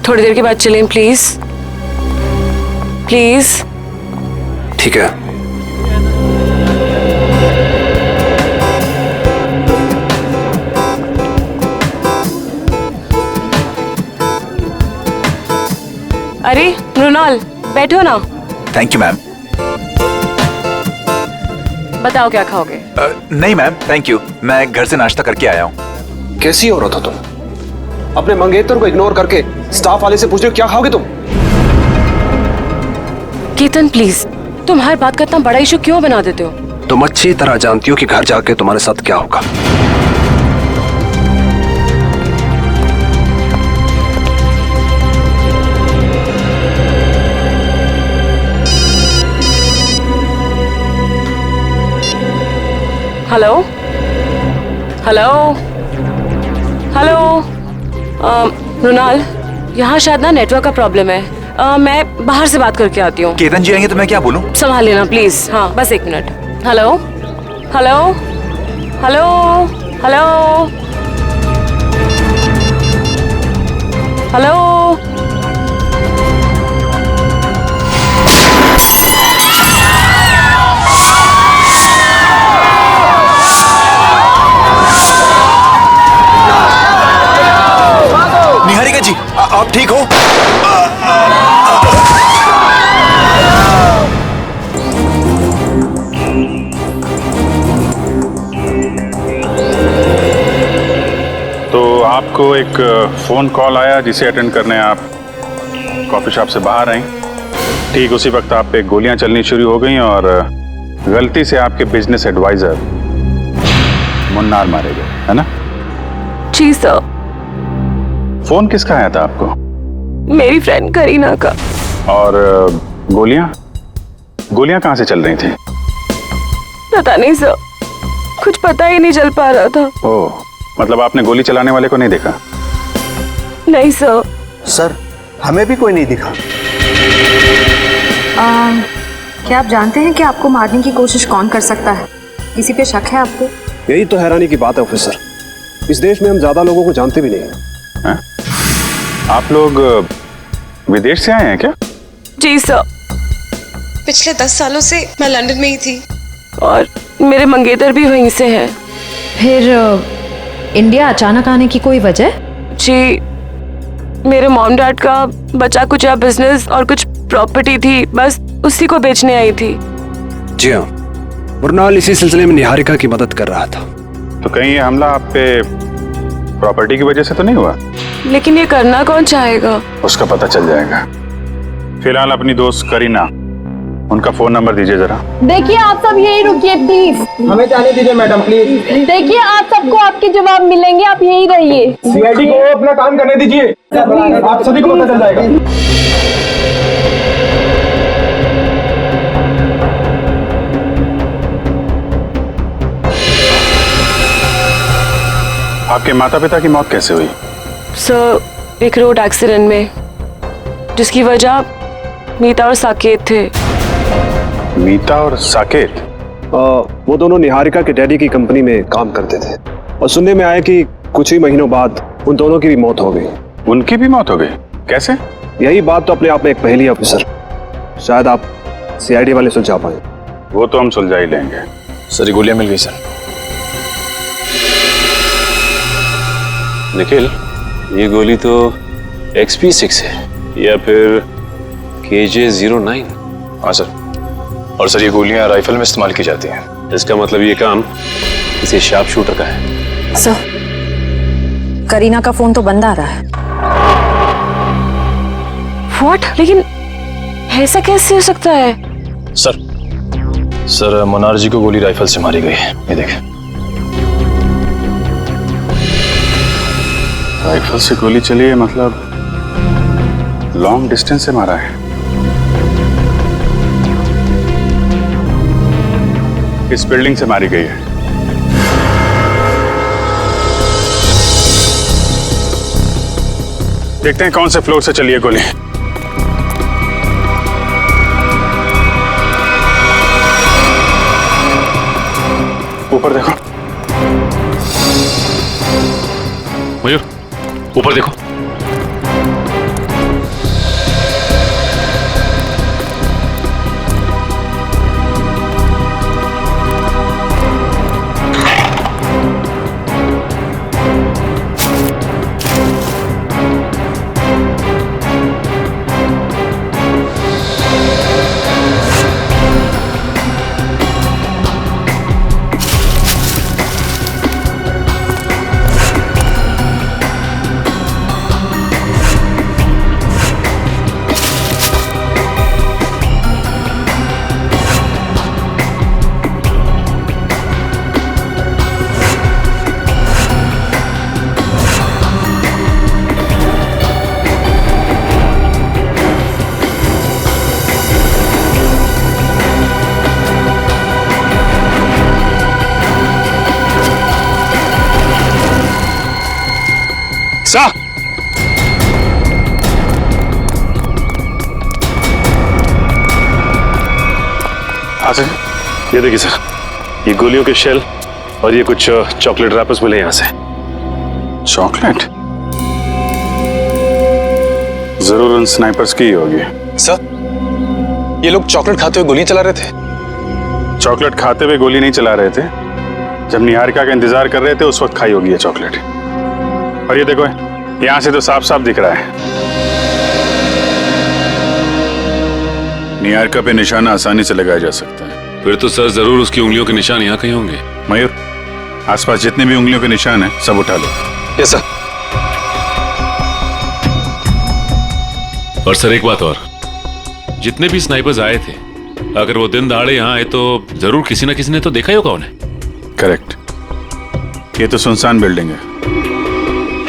थोड़ी देर के बाद चलें प्लीज। प्लीज। ठीक है। अरे मृणाल, बैठो ना। Thank you ma'am. बताओ क्या खाओगे? नहीं मैम, थैंक यू, मैं घर से नाश्ता करके आया हूँ। कैसी औरत हो तुम? अपने मंगेतर को इग्नोर करके स्टाफ वाले से पूछ रहे हो क्या खाओगे तुम? केतन प्लीज, तुम हर बात का इतना बड़ा इशू क्यों बना देते हो? तुम अच्छी तरह जानती हो कि घर जाके तुम्हारे साथ क्या होगा। हेलो हेलो हेलो रुनाल, यहाँ शायद ना नेटवर्क का प्रॉब्लम है। मैं बाहर से बात करके आती हूँ। केतन जी आएंगे तो मैं क्या बोलूं? संभाल लेना प्लीज। हाँ बस 1 मिनट। Hello hello hello hello hello. Niharika ji, आप ठीक हो? तो आपको एक फोन कॉल आया जिसे अटेंड करने आप कॉफी शॉप से बाहर आई। ठीक उसी वक्त आप पे गोलियां चलनी शुरू हो गई और गलती से आपके बिजनेस एडवाइजर मुन्नार मारे गए, है ना? जी सर। फोन किसका आया था आपको? मेरी फ्रेंड करीना का। और गोलियां कहां से चल रही थी? पता नहीं सर, कुछ पता ही नहीं चल पा रहा था। ओह, मतलब आपने गोली चलाने वाले को नहीं देखा? नहीं सर। सर, हमें भी कोई नहीं दिखा। क्या आप जानते हैं कि आपको मारने की कोशिश कौन कर सकता है? किसी पे शक है आपको? यही तो हैरानी की बात है ऑफिसर, इस देश में हम ज्यादा लोगों को जानते भी नहीं हैं। आप लोग विदेश से आए हैं क्या? जी सर। पिछले 10 सालों से मैं लंदन में ही थी और मेरे मंगेतर भी वहीं से हैं। फिर इंडिया अचानक आने की कोई वजह? जी, मेरे मॉम डैड का बचा कुचा बिजनेस और कुछ प्रॉपर्टी थी, बस उसी को बेचने आई थी। जी हाँ, मुरनाल इसी सिलसिले में निहारिका की मदद कर रहा था। तो कहीं ये हमला आप पे प्रॉपर्टी की वजह से तो नहीं हुआ? लेकिन ये करना कौन चाहेगा? उसका पता चल जाएगा। फिलहाल अपनी दोस्त करीना, उनका फोन नंबर दीजिए जरा। देखिए आप सब यही रुकिए प्लीज। हमें जाने दीजिए मैडम प्लीज। देखिए आप सबको आपके जवाब मिलेंगे, आप यही रहिए। सीआईडी को अपना काम करने दीजिए, आप सभी को पता चल जाएगा। आपके माता पिता की मौत कैसे हुई? सर, एक रोड एक्सीडेंट में, जिसकी वजह मीता और साकेत थे। मीता और साकेत? वो दोनों निहारिका के डैडी की कंपनी में काम करते थे और सुनने में आया कि कुछ ही महीनों बाद उन दोनों की भी मौत हो गई। उनकी भी मौत हो गई? कैसे? यही बात तो अपने आप में एक पहेली है ऑफिसर, शायद आप सीआईडी वाले सुलझा पाए। वो तो हम सुलझा ही लेंगे। सर, ये गोलियां मिल गई सर। निखिल, ये गोली तो XP6 है या फिर KJ09? हाँ सर। और सर, ये गोलियां राइफल में इस्तेमाल की जाती हैं। इसका मतलब ये काम किसी शार्प शूटर का है। सर, करीना का फोन तो बंद आ रहा है। व्हाट? लेकिन ऐसा कैसे हो सकता है? सर मुनार जी को गोली राइफल से मारी गई है, ये देखें। राइफल से गोली चली है, मतलब लॉन्ग डिस्टेंस से मारा है। इस बिल्डिंग से मारी गई है। देखते हैं कौन से फ्लोर से चली है गोली। ऊपर देखो। मयूर, ऊपर देखो। सर हाँ सर, ये देखिए सर, ये गोलियों के शेल और ये कुछ चॉकलेट रैपर्स मिले यहाँ से। चॉकलेट? जरूर उन स्नाइपर्स की ही होगी। सर, ये लोग चॉकलेट खाते हुए गोली चला रहे थे? चॉकलेट खाते हुए गोली नहीं चला रहे थे, जब निहारिका का इंतजार कर रहे थे उस वक्त खाई होगी ये चॉकलेट। और ये देखो, यहाँ से तो साफ साफ दिख रहा है। निहारिका पे निशाना आसानी से लगाया जा सकता है। फिर तो सर जरूर उसकी उंगलियों के निशान यहाँ कहीं होंगे। मयूर, आसपास जितने भी उंगलियों के निशान हैं सब उठा लो। Yes sir. और सर एक बात और, जितने भी स्नाइपर्स आए थे, अगर वो दिन दहाड़े यहाँ आए तो जरूर किसी ना किसी ने तो देखा ही होगा उन्हें। करेक्ट। ये तो सुनसान बिल्डिंग है।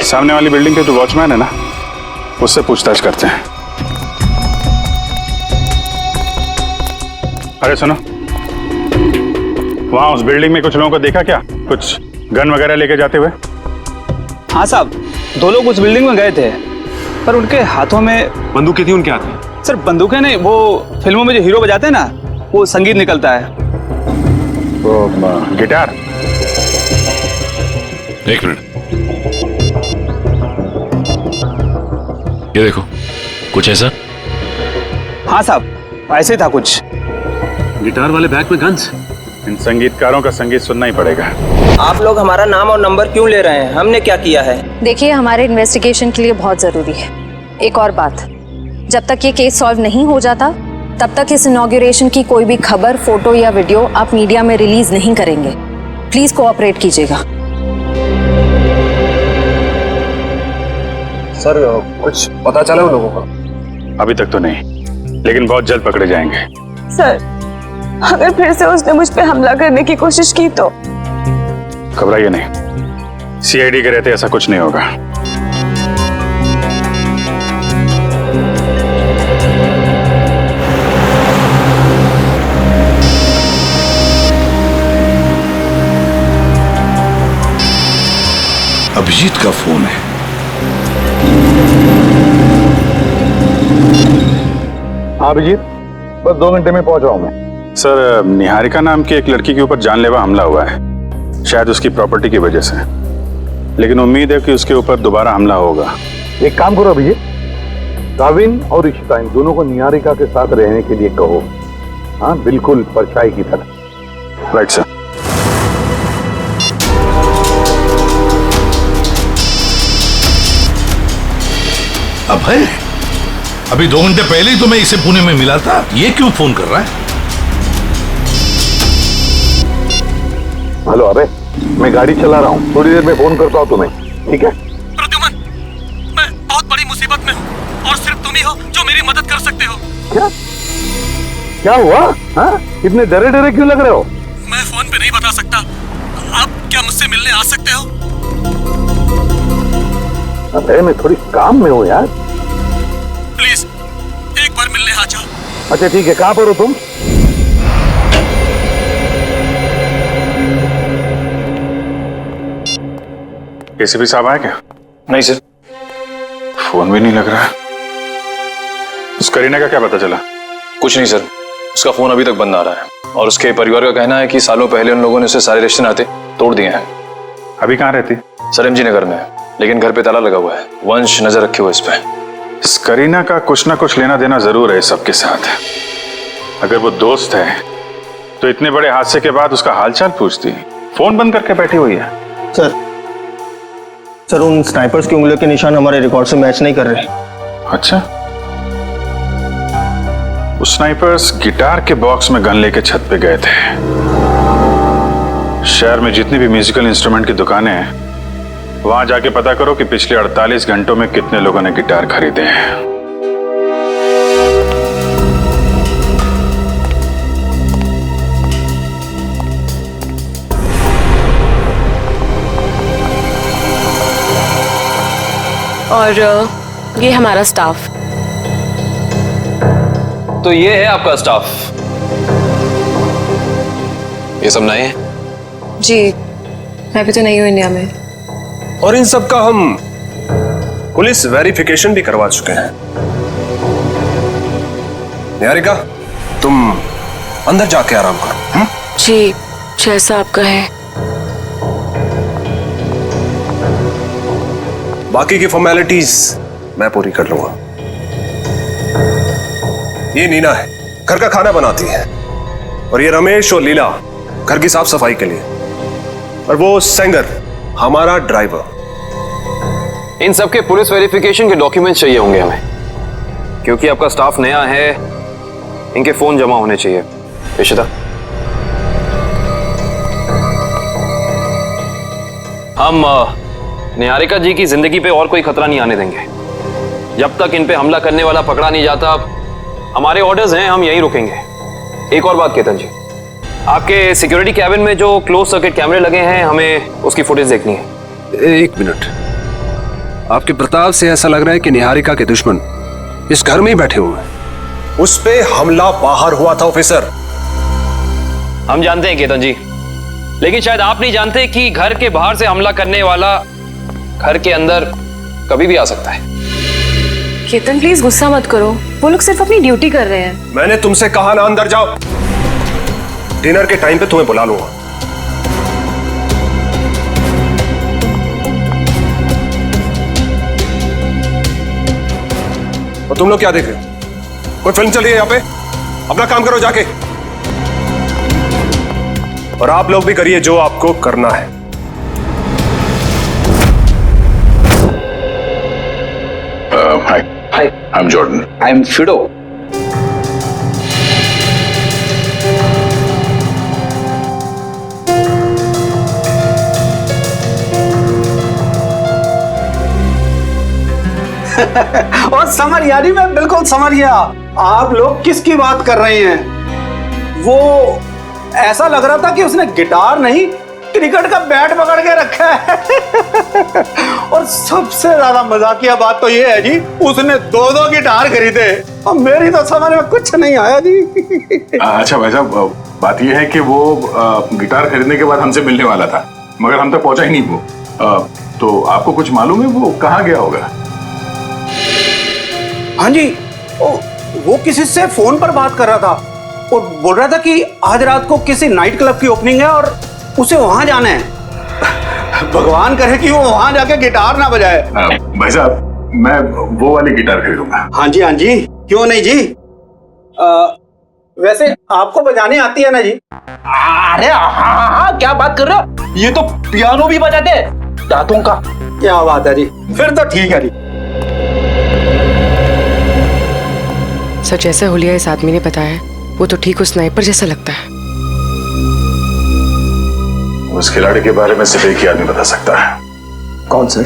सामने वाली बिल्डिंग के जो वॉचमैन है ना, उससे पूछताछ करते हैं। अरे सुनो, वहां उस बिल्डिंग में कुछ लोगों को देखा क्या, कुछ गन वगैरह लेके जाते हुए? हाँ साहब, 2 लोग उस बिल्डिंग में गए थे, पर उनके हाथों में बंदूकें थी। उनके हाथ में? सर बंदूकें नहीं, वो फिल्मों में जो हीरो बजाते हैं ना, वो संगीत निकलता है। वो गिटार? एक मिनट, ये देखो, कुछ ऐसा? हाँ साहब, ऐसे था कुछ। गिटार वाले बैग में गन्स? इन संगीतकारों का संगीत सुनना ही पड़ेगा। आप लोग हमारा नाम और नंबर क्यों ले रहे हैं? हमने क्या किया है? देखिए, हमारे इन्वेस्टिगेशन के लिए बहुत जरूरी है। एक और बात, जब तक ये केस सॉल्व नहीं हो जाता तब तक इस इनॉग्रेशन की कोई भी खबर, फोटो या वीडियो आप मीडिया में रिलीज नहीं करेंगे। प्लीज कोऑपरेट कीजिएगा। सर, कुछ पता चला उन लोगों का? अभी तक तो नहीं, लेकिन बहुत जल्द पकड़े जाएंगे। सर, अगर फिर से उसने मुझ पे हमला करने की कोशिश की तो? घबराइए नहीं, सीआईडी के रहते ऐसा कुछ नहीं होगा। अभिजीत का फोन है। हाँ अभिजीत, बस 2 घंटे में पहुंच रहा हूं मैं। सर, निहारिका नाम की एक लड़की के ऊपर जानलेवा हमला हुआ है, शायद उसकी प्रॉपर्टी की वजह से, लेकिन उम्मीद है कि उसके ऊपर दोबारा हमला होगा। एक काम करो अभिजीत, काविन और इशिता इन दोनों को निहारिका के साथ रहने के लिए कहो। हाँ, बिल्कुल परछाई की तरह। Right sir. अभय, अभी 2 घंटे पहले ही तो मैं इसे पुणे में मिला था, ये क्यों फोन कर रहा है? हेलो अबे, मैं गाड़ी चला रहा हूँ, थोड़ी देर में फोन करता हूँ तुम्हें, ठीक है? प्रद्युमन, मैं बहुत बड़ी मुसीबत में हूँ और सिर्फ तुम ही हो जो मेरी मदद कर सकते हो। क्या हुआ? हाँ, इतने डरे डरे क्यों लग रहे हो? मैं फोन पे नहीं बता सकता। आप क्या मुझसे मिलने आ सकते हो? अबे मैं थोड़ी काम में हूँ यार। प्लीज एक बार मिलने आ जाओ। अच्छा ठीक है, कहाँ पर हो तुम? एसीपी साहब आए क्या? नहीं सर। फोन भी नहीं लग रहा। उस करीना का क्या पता चला? कुछ नहीं सर, उसका फोन अभी तक बंद आ रहा है और उसके परिवार का कहना है कि सालों पहले उन लोगों ने उसे सारे रिश्ते नाते तोड़ दिए हैं। अभी कहाँ रहती? सर एमजी नगर में, लेकिन घर पे ताला लगा हुआ है। वंश नजर रखे हुए इस पे। इस करीना का कुछ ना कुछ लेना देना जरूर है सबके साथ। अगर वो दोस्त है तो इतने बड़े हादसे के बाद उसका हालचाल पूछती, फोन बंद करके बैठी हुई है। सर उन स्नाइपर्स की उंगलियों के निशान हमारे रिकॉर्ड से मैच नहीं कर रहे। अच्छा, उस स्नाइपर्स गिटार के बॉक्स में गन लेके छत पे गए थे। शहर में जितनी भी म्यूजिकल इंस्ट्रूमेंट की दुकानें हैं, वहां जाके पता करो कि पिछले 48 घंटों में कितने लोगों ने गिटार खरीदे हैं। और ये हमारा स्टाफ। तो ये है आपका स्टाफ? ये सब नए हैं? जी, मैं भी तो नहीं हूँ इंडिया में। और इन सब का हम पुलिस वेरिफिकेशन भी करवा चुके हैं। निहारिका, तुम अंदर जाके आराम करो। जी, जैसा आप कहें। बाकी की फॉर्मेलिटीज मैं पूरी कर लूंगा। ये नीना है, घर का खाना बनाती है, और ये रमेश और लीला घर की साफ सफाई के लिए, और वो सेंगर हमारा ड्राइवर। इन सब के पुलिस वेरिफिकेशन के डॉक्यूमेंट्स चाहिए होंगे हमें, क्योंकि आपका स्टाफ नया है। इनके फोन जमा होने चाहिए। इशिता, हम निहारिका जी की जिंदगी पे और कोई खतरा नहीं आने देंगे। जब तक इन पे हमला करने वाला पकड़ा नहीं जाता, हमारे ऑर्डर्स हैं, हम यहीं रुकेंगे। एक और बात केतन जी, आपके सिक्योरिटी कैबिन में जो क्लोज सर्किट कैमरे लगे हैं, हमें उसकी फुटेज देखनी है। एक मिनट, आपके प्रताप से ऐसा लग रहा है कि निहारिका के दुश्मन इस घर में ही बैठे हुए हैं। उस पे हमला बाहर हुआ था ऑफिसर। हम जानते हैं केतन जी, लेकिन शायद आप नहीं जानते कि घर के बाहर से हमला करने वाला घर के अंदर कभी भी आ सकता है। केतन प्लीज गुस्सा मत करो, वो लोग सिर्फ अपनी ड्यूटी कर रहे हैं। मैंने तुमसे कहा ना अंदर जाओ। डिनर के टाइम पे तुम्हें बुला लूंगा। और तुम लोग क्या देख रहे हो? कोई फिल्म चल रही है यहाँ पे? अपना काम करो जाके। और आप लोग भी करिए जो आपको करना है। Hi, I'm Jordan. I'm Fido. और समझ यानी मैं बिल्कुल समझ गया आप लोग किसकी बात कर रहे हैं। वो ऐसा लग रहा था कि उसने गिटार नहीं क्रिकेट का बैट पकड़ के रखा है। और सबसे ज्यादा मजाकिया बात तो ये है जी, उसने 2-2 गिटार खरीदे और मेरी तो समझ में कुछ नहीं आया जी। अच्छा भाई साहब, बात ये है कि वो गिटार खरीदने के बाद हमसे मिलने वाला था, मगर हम तक पहुंचा ही नहीं वो। तो आपको कुछ मालूम है वो कहाँ गया होगा? हाँ जी, वो किसी से फोन पर बात कर रहा था और बोल रहा था कि आज रात को किसी नाइट क्लब की ओपनिंग है और उसे वहां जाना है। भगवान करे कि वो वहां जाके गिटार ना बजाए। भाई साहब, मैं वो वाली गिटार खरीदूंगा। हाँ जी, क्यों नहीं जी। वैसे आपको बजाने आती है ना जी? अरे हाँ, क्या बात कर रहे हो? ये तो पियानो भी बजाते हैं, दांतों का। क्या बात है जी, फिर तो ठीक है जी। सर, जैसा हुलिया इस आदमी ने बताया, वो तो ठीक उस स्नाइपर जैसा लगता है। उस खिलाड़ी के बारे में सिर्फ एक ही आदमी बता सकता है। कौन सर?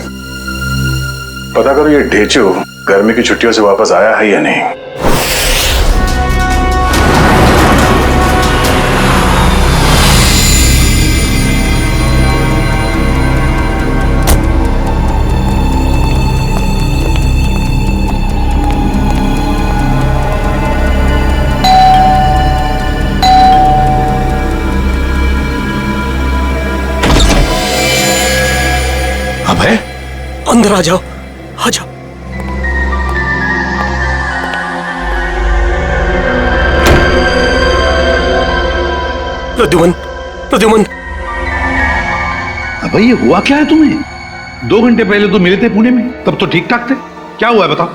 पता करो ये ढेचू गर्मी की छुट्टियों से वापस आया है या नहीं। अबे, अंदर आ जाओ, आ जाओ। प्रद्युमन। अबे, ये हुआ क्या है तुम्हें? 2 घंटे पहले तो मिले थे पुणे में, तब तो ठीक ठाक थे। क्या हुआ है बताओ?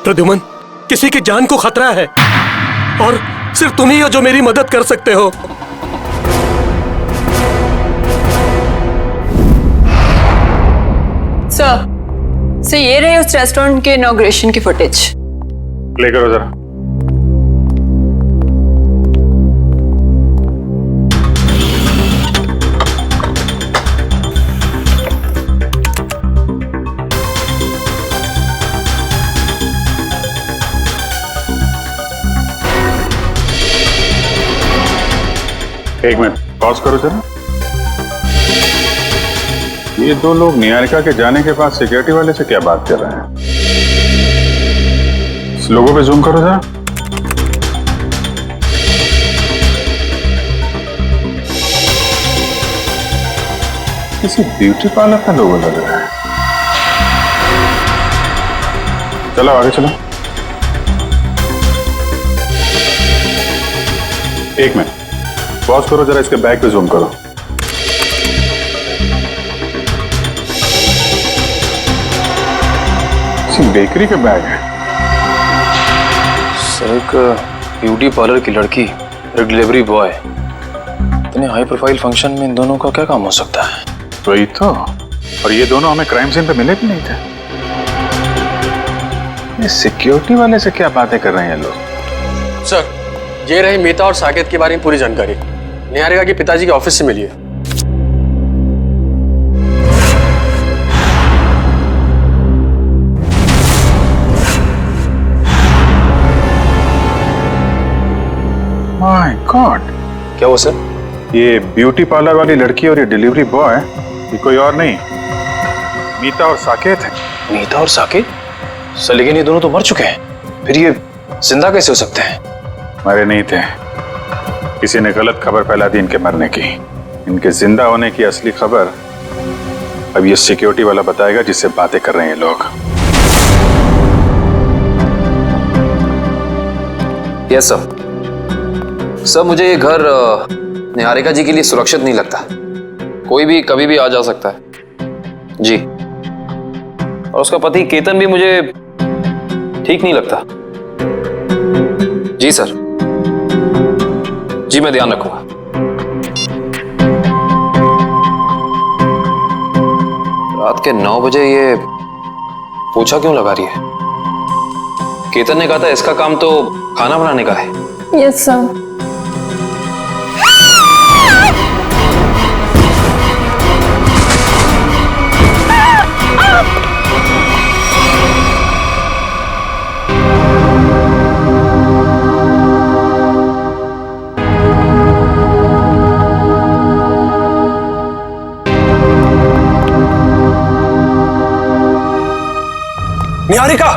प्रद्युमन, किसी की जान को खतरा है और सिर्फ तुम ही हो जो मेरी मदद कर सकते हो। सर, ये रहे उस रेस्टोरेंट के इनॉग्रेशन की फुटेज। प्ले करो जरा। एक मिनट पॉज करो जरा। ये 2 लोग निहारिका के जाने के बाद सिक्योरिटी वाले से क्या बात कर रहे हैं? इस लोगों पे जूम करो जरा। किसी ब्यूटी पार्लर का लोगो लग रहा है। चलो आगे चलो। एक मिनट पॉज करो, जरा इसके बैग पे जूम करो। बेकरी का बैग है सर। एक ब्यूटी पार्लर की लड़की, एक डिलीवरी बॉय, इतने हाई प्रोफाइल फंक्शन में इन दोनों का क्या काम हो सकता है? वही तो। और ये दोनों हमें क्राइम सीन पे मिले भी नहीं थे। ये सिक्योरिटी वाले से क्या बातें कर रहे हैं लोग? सर, ये रही मीता और साकेत के बारे में पूरी जानकारी। निहारिका के पिताजी के ऑफिस से मिली है। माय गॉड, क्या वो सर? ये ब्यूटी पार्लर वाली लड़की और ये डिलीवरी बॉय, ये कोई और नहीं, मीता और साकेत है। मीता और साकेत? सर लेकिन ये दोनों तो मर चुके हैं, फिर ये जिंदा कैसे हो सकते हैं? मरे नहीं थे, किसी ने गलत खबर फैला दी इनके मरने की। इनके जिंदा होने की असली खबर अब ये सिक्योरिटी वाला बताएगा जिससे बातें कर रहे हैं ये लोग। Yes sir. सर मुझे ये घर निहारिका जी के लिए सुरक्षित नहीं लगता। कोई भी कभी भी आ जा सकता है जी। और उसका पति केतन भी मुझे ठीक नहीं लगता। जी सर, जी मैं ध्यान रखूंगा। रात के 9 बजे ये पोछा क्यों लगा रही है? केतन ने कहा था इसका काम तो खाना बनाने का है। Yes sir. निहारिका,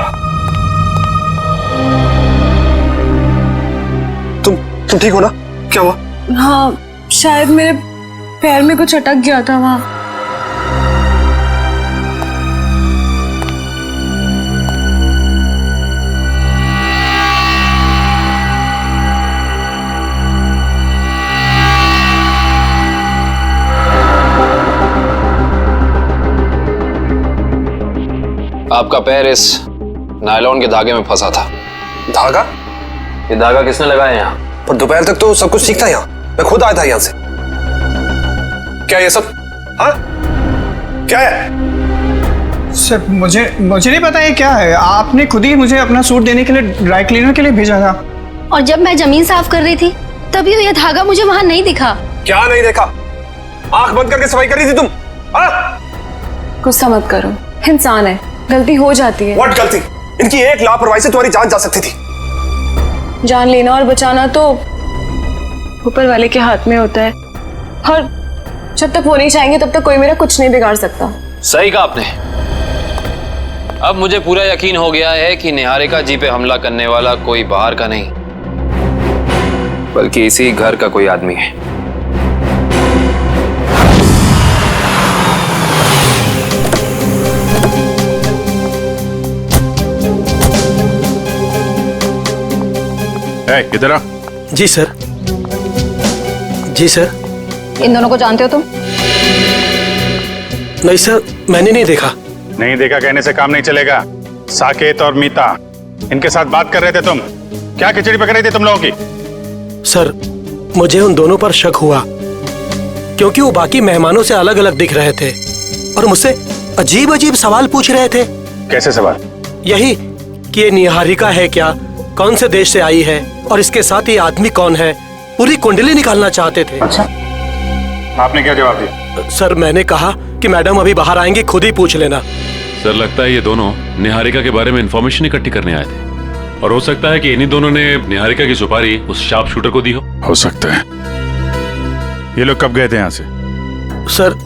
तुम ठीक हो ना? क्या हुआ? हाँ, शायद मेरे पैर में कुछ अटक गया था वहां। आपका पैर इस नायलॉन के धागे में फंसा था। धागा? ये धागा किसने लगाया यहाँ? पर दोपहर तक तो सब कुछ ठीक था यहाँ, मैं खुद आया था यहाँ से। क्या ये सब? हाँ? क्या है? सर मुझे नहीं पता ये क्या है। आपने खुद ही मुझे अपना सूट देने के लिए ड्राई क्लीनर के लिए भेजा था। और जब मैं जमीन साफ कर रही थी तभी ये धागा मुझे वहां नहीं दिखा। क्या नहीं देखा? आंख बंद करके सफाई कर रही थी तुम? हाँ? गुस्सा मत करो, इंसान है, गलती हो जाती है। व्हाट गलती? इनकी एक लापरवाही से तुम्हारी जान जा सकती थी। जान लेना और बचाना तो ऊपर वाले के हाथ में होता है, और जब तक वो नहीं चाहेंगे तब तक कोई मेरा कुछ नहीं बिगाड़ सकता। सही कहा आपने। अब मुझे पूरा यकीन हो गया है कि निहारिका जी पे हमला करने वाला कोई बाहर का नहीं बल्कि इसी घर का कोई आदमी है। इधर आ। जी सर। जी सर। इन दोनों को जानते हो तुम? नहीं सर, मैंने नहीं देखा। नहीं देखा कहने से काम नहीं चलेगा। साकेत और मीता, इनके साथ बात कर रहे थे तुम। क्या खिचड़ी पक रही थी तुम लोगों की? सर मुझे उन दोनों पर शक हुआ क्योंकि वो बाकी मेहमानों से अलग अलग दिख रहे थे और मुझसे अजीब अजीब सवाल पूछ रहे थे। कैसे सवाल? यही कि ये निहारिका है क्या, कौन से देश से आई है और इसके साथ ये आदमी कौन है, पूरी कुंडली निकालना चाहते थे। अच्छा, आपने क्या जवाब दिया? सर मैंने कहा कि मैडम अभी बाहर आएंगी, खुद ही पूछ लेना। सर लगता है ये दोनों निहारिका के बारे में इंफॉर्मेशन इकट्ठी करने आए थे और हो सकता है कि इन्हीं दोनों ने निहारिका की सुपारी उस शार्प शूटर को दी हो सकता है। ये लोग कब गए थे यहाँ से? सर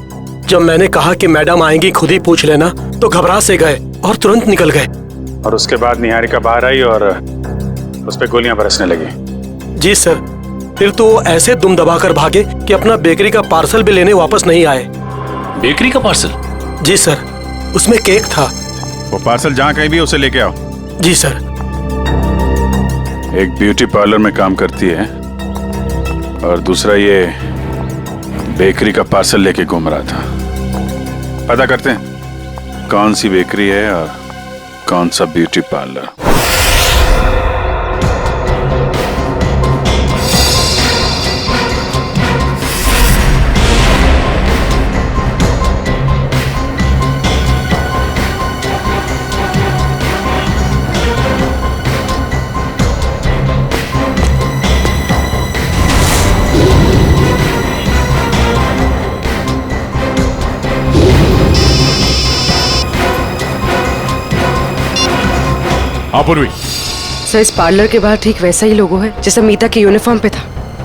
जब मैंने कहा कि मैडम आएंगी, खुद ही पूछ लेना, तो घबरा से गए और तुरंत निकल गए। और उसके बाद निहारिका बाहर आई और उस पे गोलियां बरसने लगी। जी सर, फिर तो ऐसे दुम दबाकर भागे कि अपना बेकरी का पार्सल भी लेने वापस नहीं आए। बेकरी का पार्सल? जी सर, उसमें केक था। वो पार्सल जहाँ कहीं भी उसे लेके आओ। जी सर। एक ब्यूटी पार्लर में काम करती है और दूसरा ये बेकरी का पार्सल लेके घूम रहा था। पता करते हैं कौन सी बेकरी है और कौन सा ब्यूटी पार्लर। पूर्वी सर, इस पार्लर के बाहर ठीक वैसा ही लोगो है जैसा मीता के यूनिफॉर्म पे था।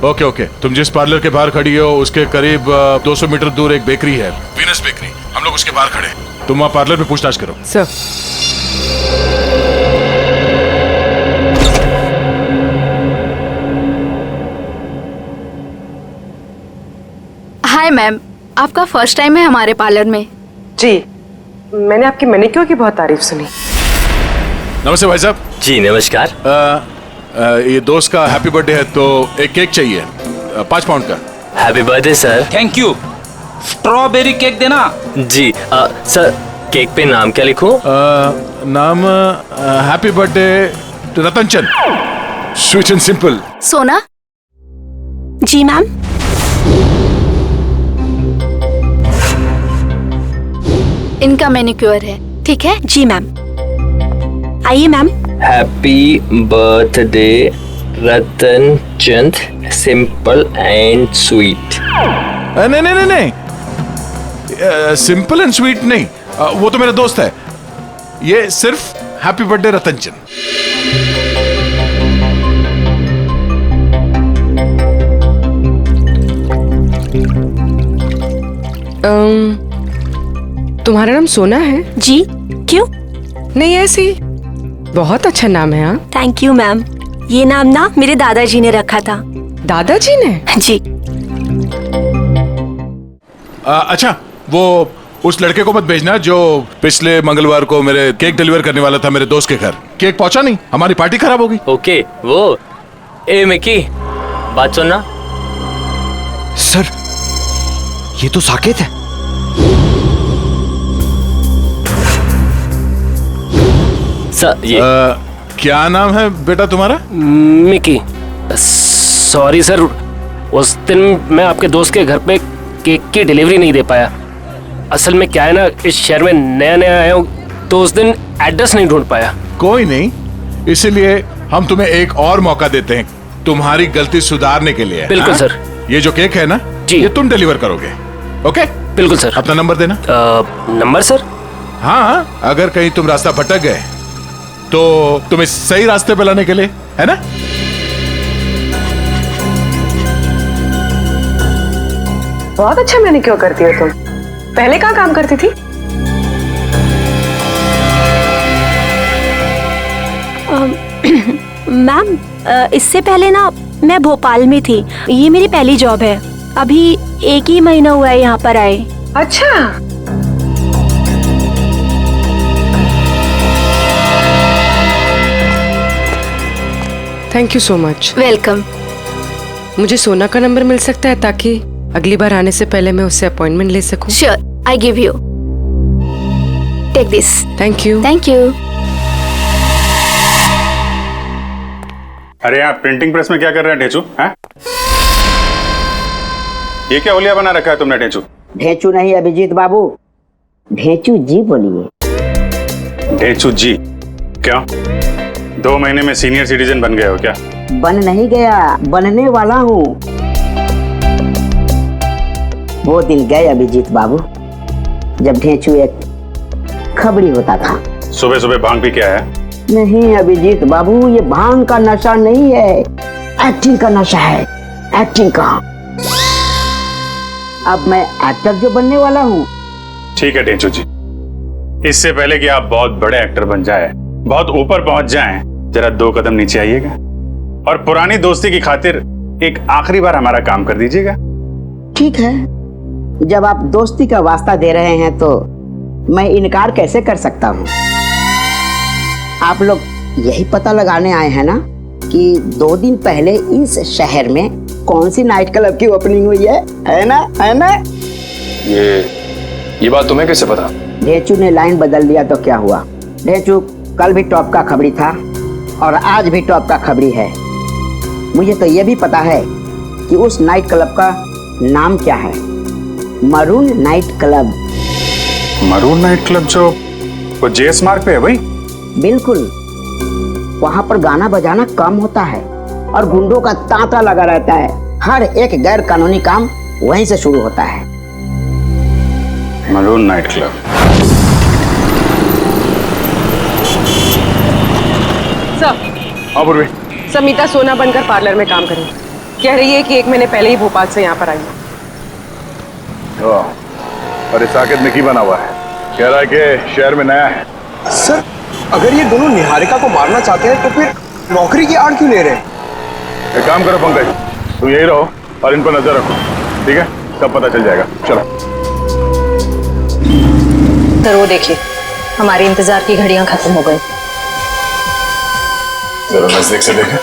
ओके ओके, तुम जिस पार्लर के बाहर खड़ी हो उसके करीब 200 मीटर दूर एक बेकरी है, वीनस बेकरी। हम लोग उसके बाहर खड़े हैं। तुम वहाँ पार्लर में पूछताछ करो। सर। हाय मैम, आपका फर्स्ट टाइम है हमारे पार्लर में? जी, मैंने आपकी मैनिक्योर की बहुत तारीफ सुनी। नमस्ते भाई साहब। जी नमस्कार। ये दोस्त का हैप्पी बर्थडे है तो एक केक चाहिए 5 पाउंड का। Happy birthday sir. Thank you. Strawberry cake देना। जी सर, केक पे नाम क्या लिखूं? नाम happy birthday Ratan Chand, sweet and simple. सोना। जी मैम। इनका मैनिक्योर है, ठीक है? जी मैम। आइए ma'am. Happy birthday Ratan Chand, simple and sweet. नहीं नहीं नहीं नहीं, सिंपल एंड स्वीट नहीं, वो तो मेरा दोस्त है। ये सिर्फ हैप्पी बर्थडे रतन चंद। तुम्हारा नाम सोना है? जी। क्यों? नहीं, ऐसे ही। बहुत अच्छा नाम है। हाँ, थैंक यू मैम। ये नाम ना मेरे दादाजी ने रखा था। दादाजी ने? जी। अच्छा, वो उस लड़के को मत भेजना जो पिछले मंगलवार को मेरे केक डिलीवर करने वाला था मेरे दोस्त के घर। केक पहुंचा नहीं, हमारी पार्टी खराब होगी। ओके, वो ए मिकी, बात सुनना। सर, ये तो साकेत है। सर, ये क्या नाम है बेटा तुम्हारा? मिकी। सॉरी सर, उस दिन मैं आपके दोस्त के घर पे केक की डिलीवरी नहीं दे पाया। असल में क्या है ना, इस शहर में नया नया आया हूँ तो उस दिन एड्रेस नहीं ढूंढ पाया। कोई नहीं, इसीलिए हम तुम्हें एक और मौका देते हैं तुम्हारी गलती सुधारने के लिए। बिल्कुल सर। ये जो केक है ना जी, ये तुम डिलीवर करोगे। ओके? बिल्कुल सर। अपना नंबर देना। Number sir? हाँ, अगर कहीं तुम रास्ता भटक गए तो तुम्हें सही रास्ते पे लाने के लिए, है ना? बहुत अच्छा मैनिक्योर करती हो तुम। पहले कहाँ काम करती थी? मैम, इससे पहले ना मैं भोपाल में थी। ये मेरी पहली जॉब है। अभी 1 ही महीना हुआ है यहाँ पर आए। अच्छा। Thank you so much. Welcome. मुझे सोना का नंबर मिल सकता है ताकि अगली बार आने से पहले मैं उससे अपॉइंटमेंट ले सकूं? Sure, I give you. Take this. Thank you. Thank you. अरे यहाँ प्रिंटिंग प्रेस में क्या कर रहे हैं ढेचू? हैं? ये क्या होलिया बना रखा है तुमने ढेचू? ढेचू नहीं अभिजीत बाबू, ढेचू जी बोलिए। ढेचू जी? क्या 2 महीने में सीनियर सिटीजन बन गए हो क्या? बन नहीं गया, बनने वाला हूँ। वो दिन गए अभिजीत बाबू जब ढेचू एक खबड़ी होता था। सुबह सुबह भांग भी क्या है? नहीं अभिजीत बाबू, ये भांग का नशा नहीं है, एक्टिंग का नशा है। एक्टिंग का। अब मैं एक्टर जो बनने वाला हूँ। ठीक है ढेचू जी, इससे पहले कि आप बहुत बड़े एक्टर बन जाए, बहुत ऊपर पहुंच जाएं, जरा 2 कदम नीचे आइएगा और पुरानी दोस्ती की खातिर एक आखिरी बार हमारा काम कर दीजिएगा। ठीक है, जब आप दोस्ती का वास्ता दे रहे हैं तो मैं इनकार कैसे कर सकता हूँ। आप लोग यही पता लगाने आए हैं ना कि 2 दिन पहले इस शहर में कौन सी नाइट क्लब की ओपनिंग हुई है ना? है ना? ये बात तुम्हें कैसे पता? ढेंचू ने लाइन बदल दिया तो क्या हुआ? ढेंचू कल भी टॉप का खबरी था और आज भी टॉप का खबरी है। मुझे तो ये भी पता है कि उस नाइट क्लब का नाम क्या है, maroon night club. Maroon night club जो वो जेएस मार्ग पे है भाई? बिल्कुल, वहाँ पर गाना बजाना कम होता है और गुंडों का तांता लगा रहता है। हर एक गैर कानूनी काम वहीं से शुरू होता है। Maroon night club. सर। हाँ पूर्वी। समीता सोना बनकर पार्लर में काम करी, कह रही है कि 1 महीने पहले ही भोपाल से यहाँ पर आई। और इस साकेत में की बना हुआ है, कह रहा है कि शहर में नया है। सर अगर ये दोनों निहारिका को मारना चाहते हैं तो फिर नौकरी की आड़ क्यों ले रहे हैं? एक काम करो पंकज, तुम यही रहो और इन पर नजर रखो, ठीक है? सब पता चल जाएगा। चलो सर वो देखिए, हमारे इंतजार की घड़ियां खत्म हो गई। जरा नजदीक से देखें।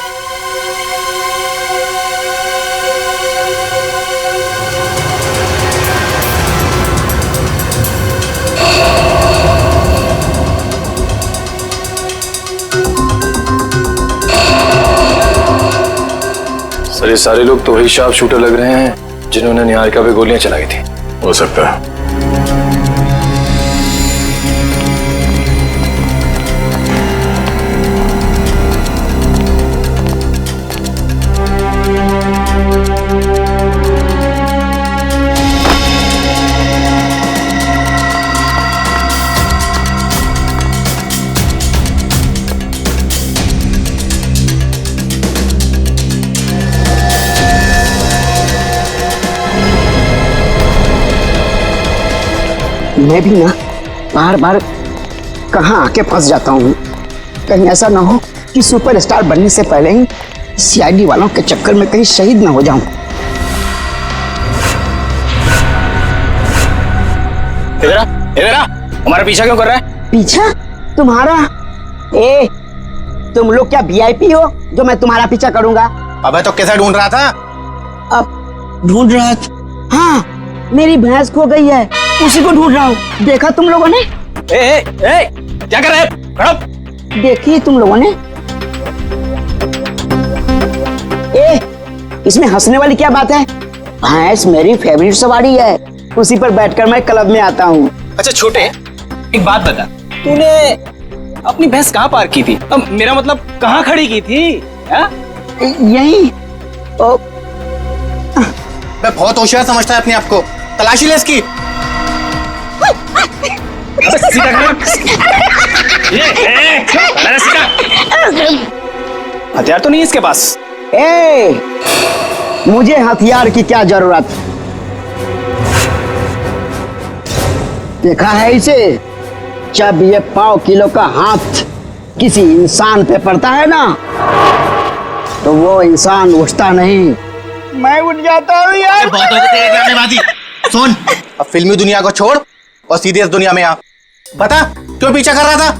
सर ये सारे लोग तो वही शार्प शूटर लग रहे हैं जिन्होंने निहारिका पे गोलियां चलाई थी। हो सकता है। मैं भी ना बार बार कहाँ आके फंस जाता हूँ। कहीं ऐसा ना हो कि सुपरस्टार बनने से पहले ही सीआईडी वालों के चक्कर में कहीं शहीद ना हो जाऊं। इधर आ, हमारा पीछा क्यों कर रहा है? पीछा? तुम्हारा? ए, तुम लोग क्या वीआईपी हो जो मैं तुम्हारा पीछा करूंगा? अबे तो कैसा ढूंढ रहा था? अब ढूंढ रहा था? हाँ, मेरी भैंस खो गई है, उसी को ढूंढ रहा हूँ। देखा तुम लोगों ने? क्या कर रहे हैं? खड़ो। देखिए तुम लोगों ने। इसमें हंसने वाली क्या बात है? भैंस मेरी फेवरेट सवारी है, उसी पर बैठकर मैं क्लब में आता हूँ। अच्छा छोटे, एक बात बता, तूने अपनी भैंस कहाँ पार्क की थी? अब मेरा मतलब कहाँ खड़ी की थी? यही। मैं बहुत होशियार समझता है अपने आप को। तलाशी ले इसकी। हथियार तो नहीं है इसके पास। मुझे हथियार की क्या जरूरत? देखा है इसे? जब ये 5 किलो का हाथ किसी इंसान पे पड़ता है ना, तो वो इंसान उठता नहीं, मैं उठ जाता हूँ यार। बहुत हो तेरे ड्रामेबाजी। सुन, अब फिल्मी दुनिया को छोड़ और सीधे इस दुनिया में आ। बता क्यों पीछा कर रहा था?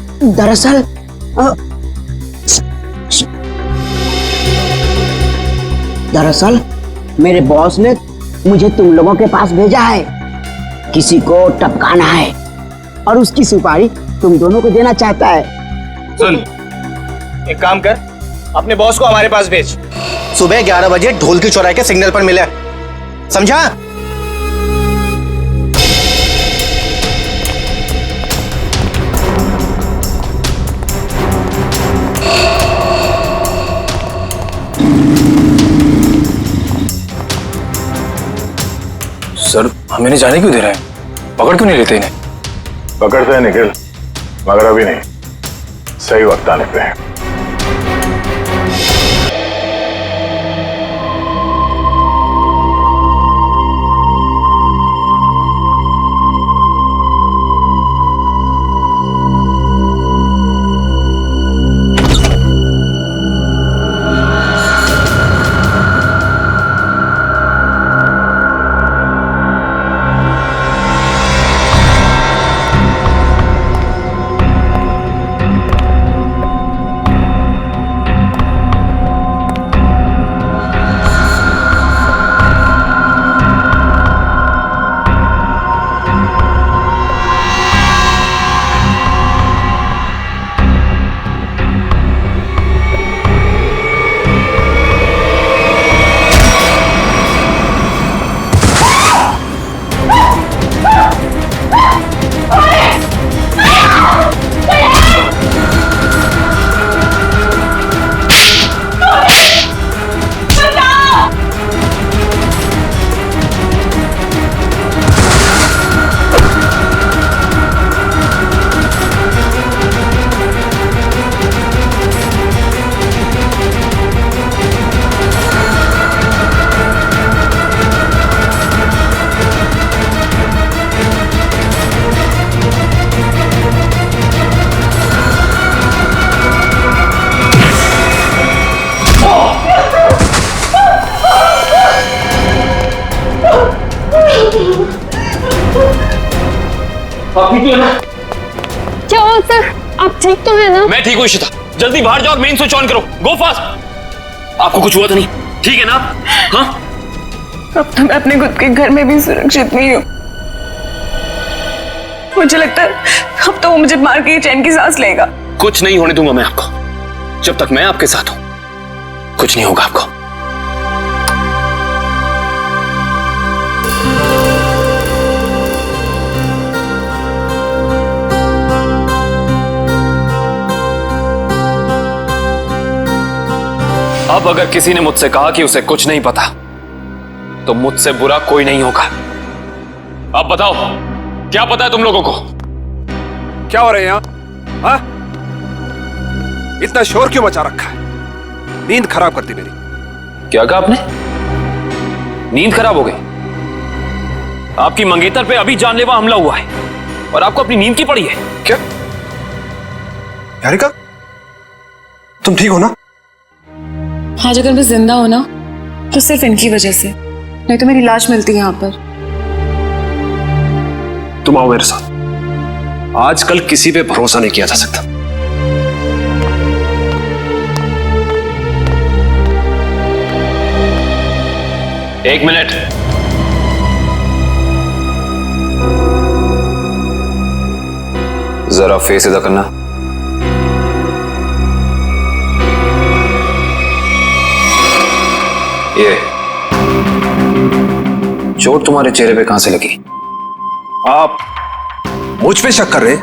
दरअसल मेरे बॉस ने मुझे तुम लोगों के पास भेजा है। किसी को टपकाना है और उसकी सुपारी तुम दोनों को देना चाहता है। सुन, एक काम कर, अपने बॉस को हमारे पास भेज। सुबह 11 बजे ढोल की चौराहे के सिग्नल पर मिले, समझा? सर हमें नहीं जाने क्यों दे रहे हैं? पकड़ क्यों नहीं लेते इन्हें? पकड़ते हैं निखिल, मगर अभी नहीं, सही वक्त आने पे है। आप ठीक हो ना? क्या हुआ सर? आप ठीक तो है ना? मैं ठीक हूँ इशिता, जल्दी बाहर जाओ और मेन स्विच ऑन करो, गो फास्ट। आपको कुछ हुआ तो नहीं? ठीक है ना? हाँ? अब तो मैं अपने खुद के घर में भी सुरक्षित नहीं हूँ। मुझे लगता है अब तो वो मुझे मार के चैन की सांस लेगा। कुछ नहीं होने दूंगा मैं आपको, जब तक मैं आपके साथ हूं कुछ नहीं होगा आपको। अब अगर किसी ने मुझसे कहा कि उसे कुछ नहीं पता तो मुझसे बुरा कोई नहीं होगा। अब बताओ क्या पता है तुम लोगों को? क्या हो रहा है यहाँ? हाँ? इतना शोर क्यों मचा रखा है? नींद खराब करती मेरी। क्या कहा आपने? नींद खराब हो गई? आपकी मंगेतर पे अभी जानलेवा हमला हुआ है और आपको अपनी नींद की पड़ी है क्या? निहारिका, तुम ठीक हो ना? आज अगर मैं जिंदा हो ना तो सिर्फ इनकी वजह से, नहीं तो मेरी लाश मिलती है यहाँ पर। तुम आओ मेरे साथ। आजकल किसी पे भरोसा नहीं किया जा सकता। एक मिनट। जरा फेस इधर करना। ये चोट तुम्हारे चेहरे पे कहां से लगी? आप मुझ पे शक कर रहे?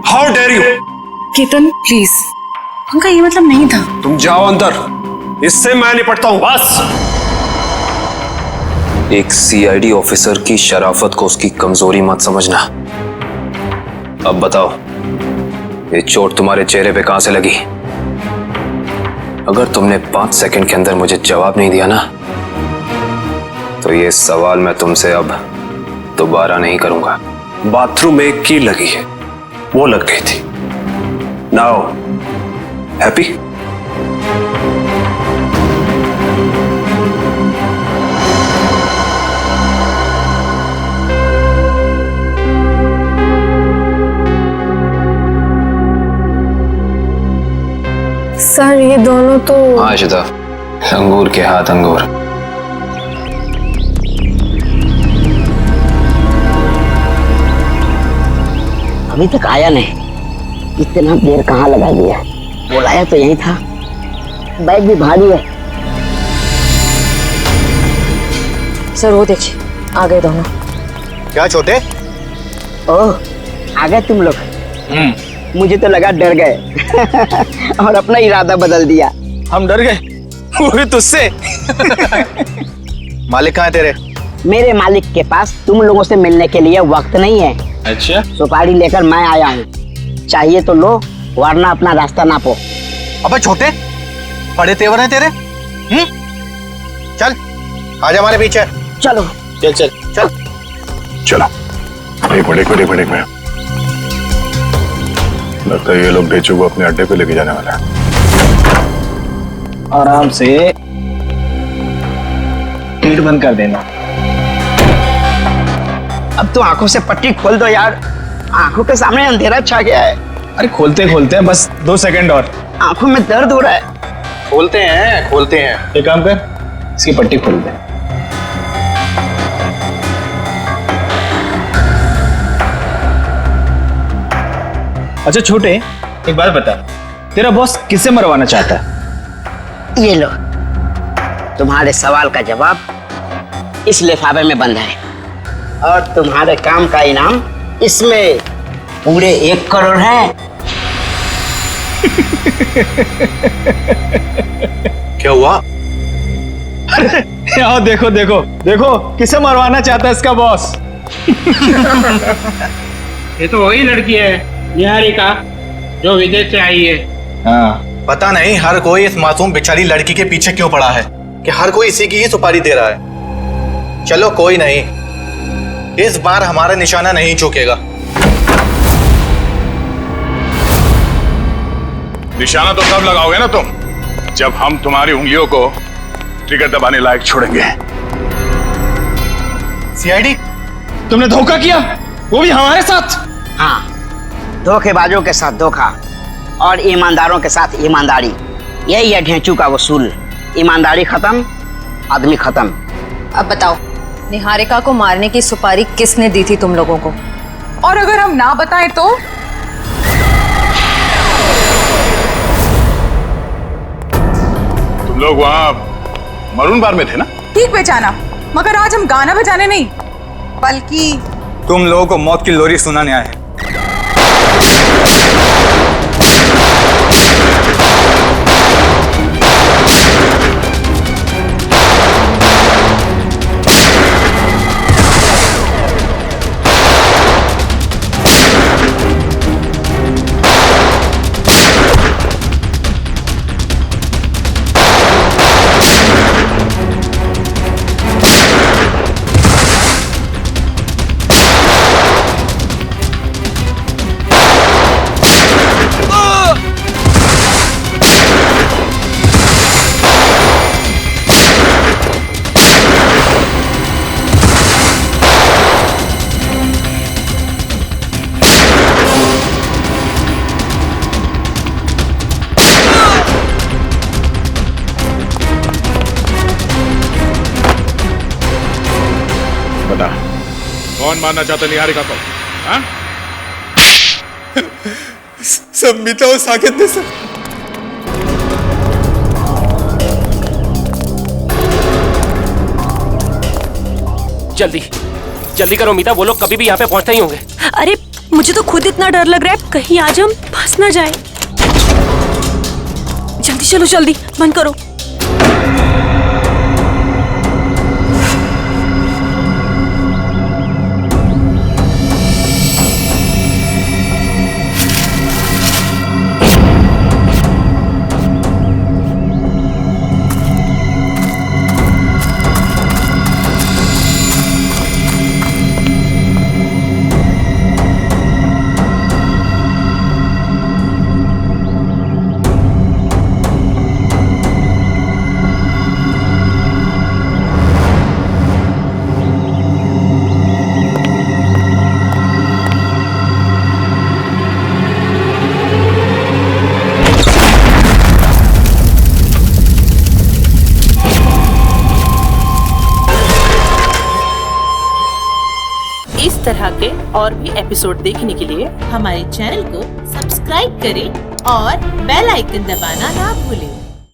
How dare you! Ketan please, उनका ये मतलब नहीं था। तुम जाओ अंदर, इससे मैं निपटता हूं। बस! एक सीआईडी ऑफिसर की शराफत को उसकी कमजोरी मत समझना। अब बताओ, ये चोट तुम्हारे चेहरे पे कहां से लगी? अगर तुमने 5 सेकंड के अंदर मुझे जवाब नहीं दिया ना, तो ये सवाल मैं तुमसे अब दोबारा नहीं करूंगा। बाथरूम में एक कील लगी है, वो लग गई थी। Now happy? सर ये दोनों तो... हाँ इशिता, अंगूर के हाथ अंगूर। अभी तक आया नहीं, इतना देर कहाँ लगा दिया? बुलाया तो यही था, बैग भी भारी है। सर वो देखिए आ गए दोनों। क्या छोटे? ओह आ गए तुम लोग। मुझे तो लगा डर गए और अपना इरादा बदल दिया। हम डर गए, वो भी तुझसे। मालिक कहाँ है तेरे? मेरे मालिक के पास तुम लोगों से मिलने के लिए वक्त नहीं है। अच्छा? सुपारी लेकर मैं आया हूँ, चाहिए तो लो वरना अपना रास्ता नापो। अबे छोटे, बड़े तेवर हैं तेरे। चल आजा हमारे पीछे। चलो चल चल चल चलो। एक मिनट में लगता है ये लोग ढेचू को अपने अड्डे पे लेके जाने वाला है। आराम से पीठ बंद कर देना। अब तो आंखों से पट्टी खोल दो यार, आंखों के सामने अंधेरा छा गया है। अरे खोलते खोलते हैं, बस 2 सेकंड और। आंखों में दर्द हो रहा है। खोलते हैं। एक काम कर, इसकी पट्टी खोल दे। अच्छा छोटे, एक बात बता, तेरा बॉस किसे मरवाना चाहता है? ये लो, तुम्हारे सवाल का जवाब इस लिफाफे में बंद है और तुम्हारे काम का इनाम इसमें पूरे 1 करोड़ है। क्या हुआ? यहाँ देखो देखो देखो, किसे मरवाना चाहता है इसका बॉस। ये तो वही लड़की है निहारिका, जो विदेश से आई है। हाँ। पता नहीं हर कोई इस मासूम बेचारी लड़की के पीछे क्यों पड़ा है कि हर कोई इसी की ही सुपारी दे रहा है। चलो कोई नहीं, इस बार हमारा निशाना नहीं चूकेगा। निशाना तो तब लगाओगे ना तुम, जब हम तुम्हारी उंगलियों को ट्रिगर दबाने लायक छोड़ेंगे। सीआईडी, तुमने धोखा किया, वो भी हमारे साथ। हाँ, धोखेबाजों के साथ धोखा और ईमानदारों के साथ ईमानदारी, यही है ढेंचू का वसूल। ईमानदारी खत्म, आदमी खत्म। अब बताओ, निहारिका को मारने की सुपारी किसने दी थी तुम लोगों को? और अगर हम ना बताएं तो? तुम लोग वहाँ मरून बार में थे ना? ठीक पहचाना, मगर आज हम गाना बजाने नहीं बल्कि तुम लोगों को मौत की लोरी सुनाने आए हैं। कौन मारना चाहता निहारिका को? हाँ? सब मीता और साकेत ने सर। जल्दी जल्दी करो मीता, वो लोग कभी भी यहाँ पे पहुंचते ही होंगे। अरे मुझे तो खुद इतना डर लग रहा है, कहीं आज हम फंस ना जाए। जल्दी चलो, जल्दी बंद करो। इस तरह के और भी एपिसोड देखने के लिए हमारे चैनल को सब्सक्राइब करें और बेल आइकन दबाना ना भूलें।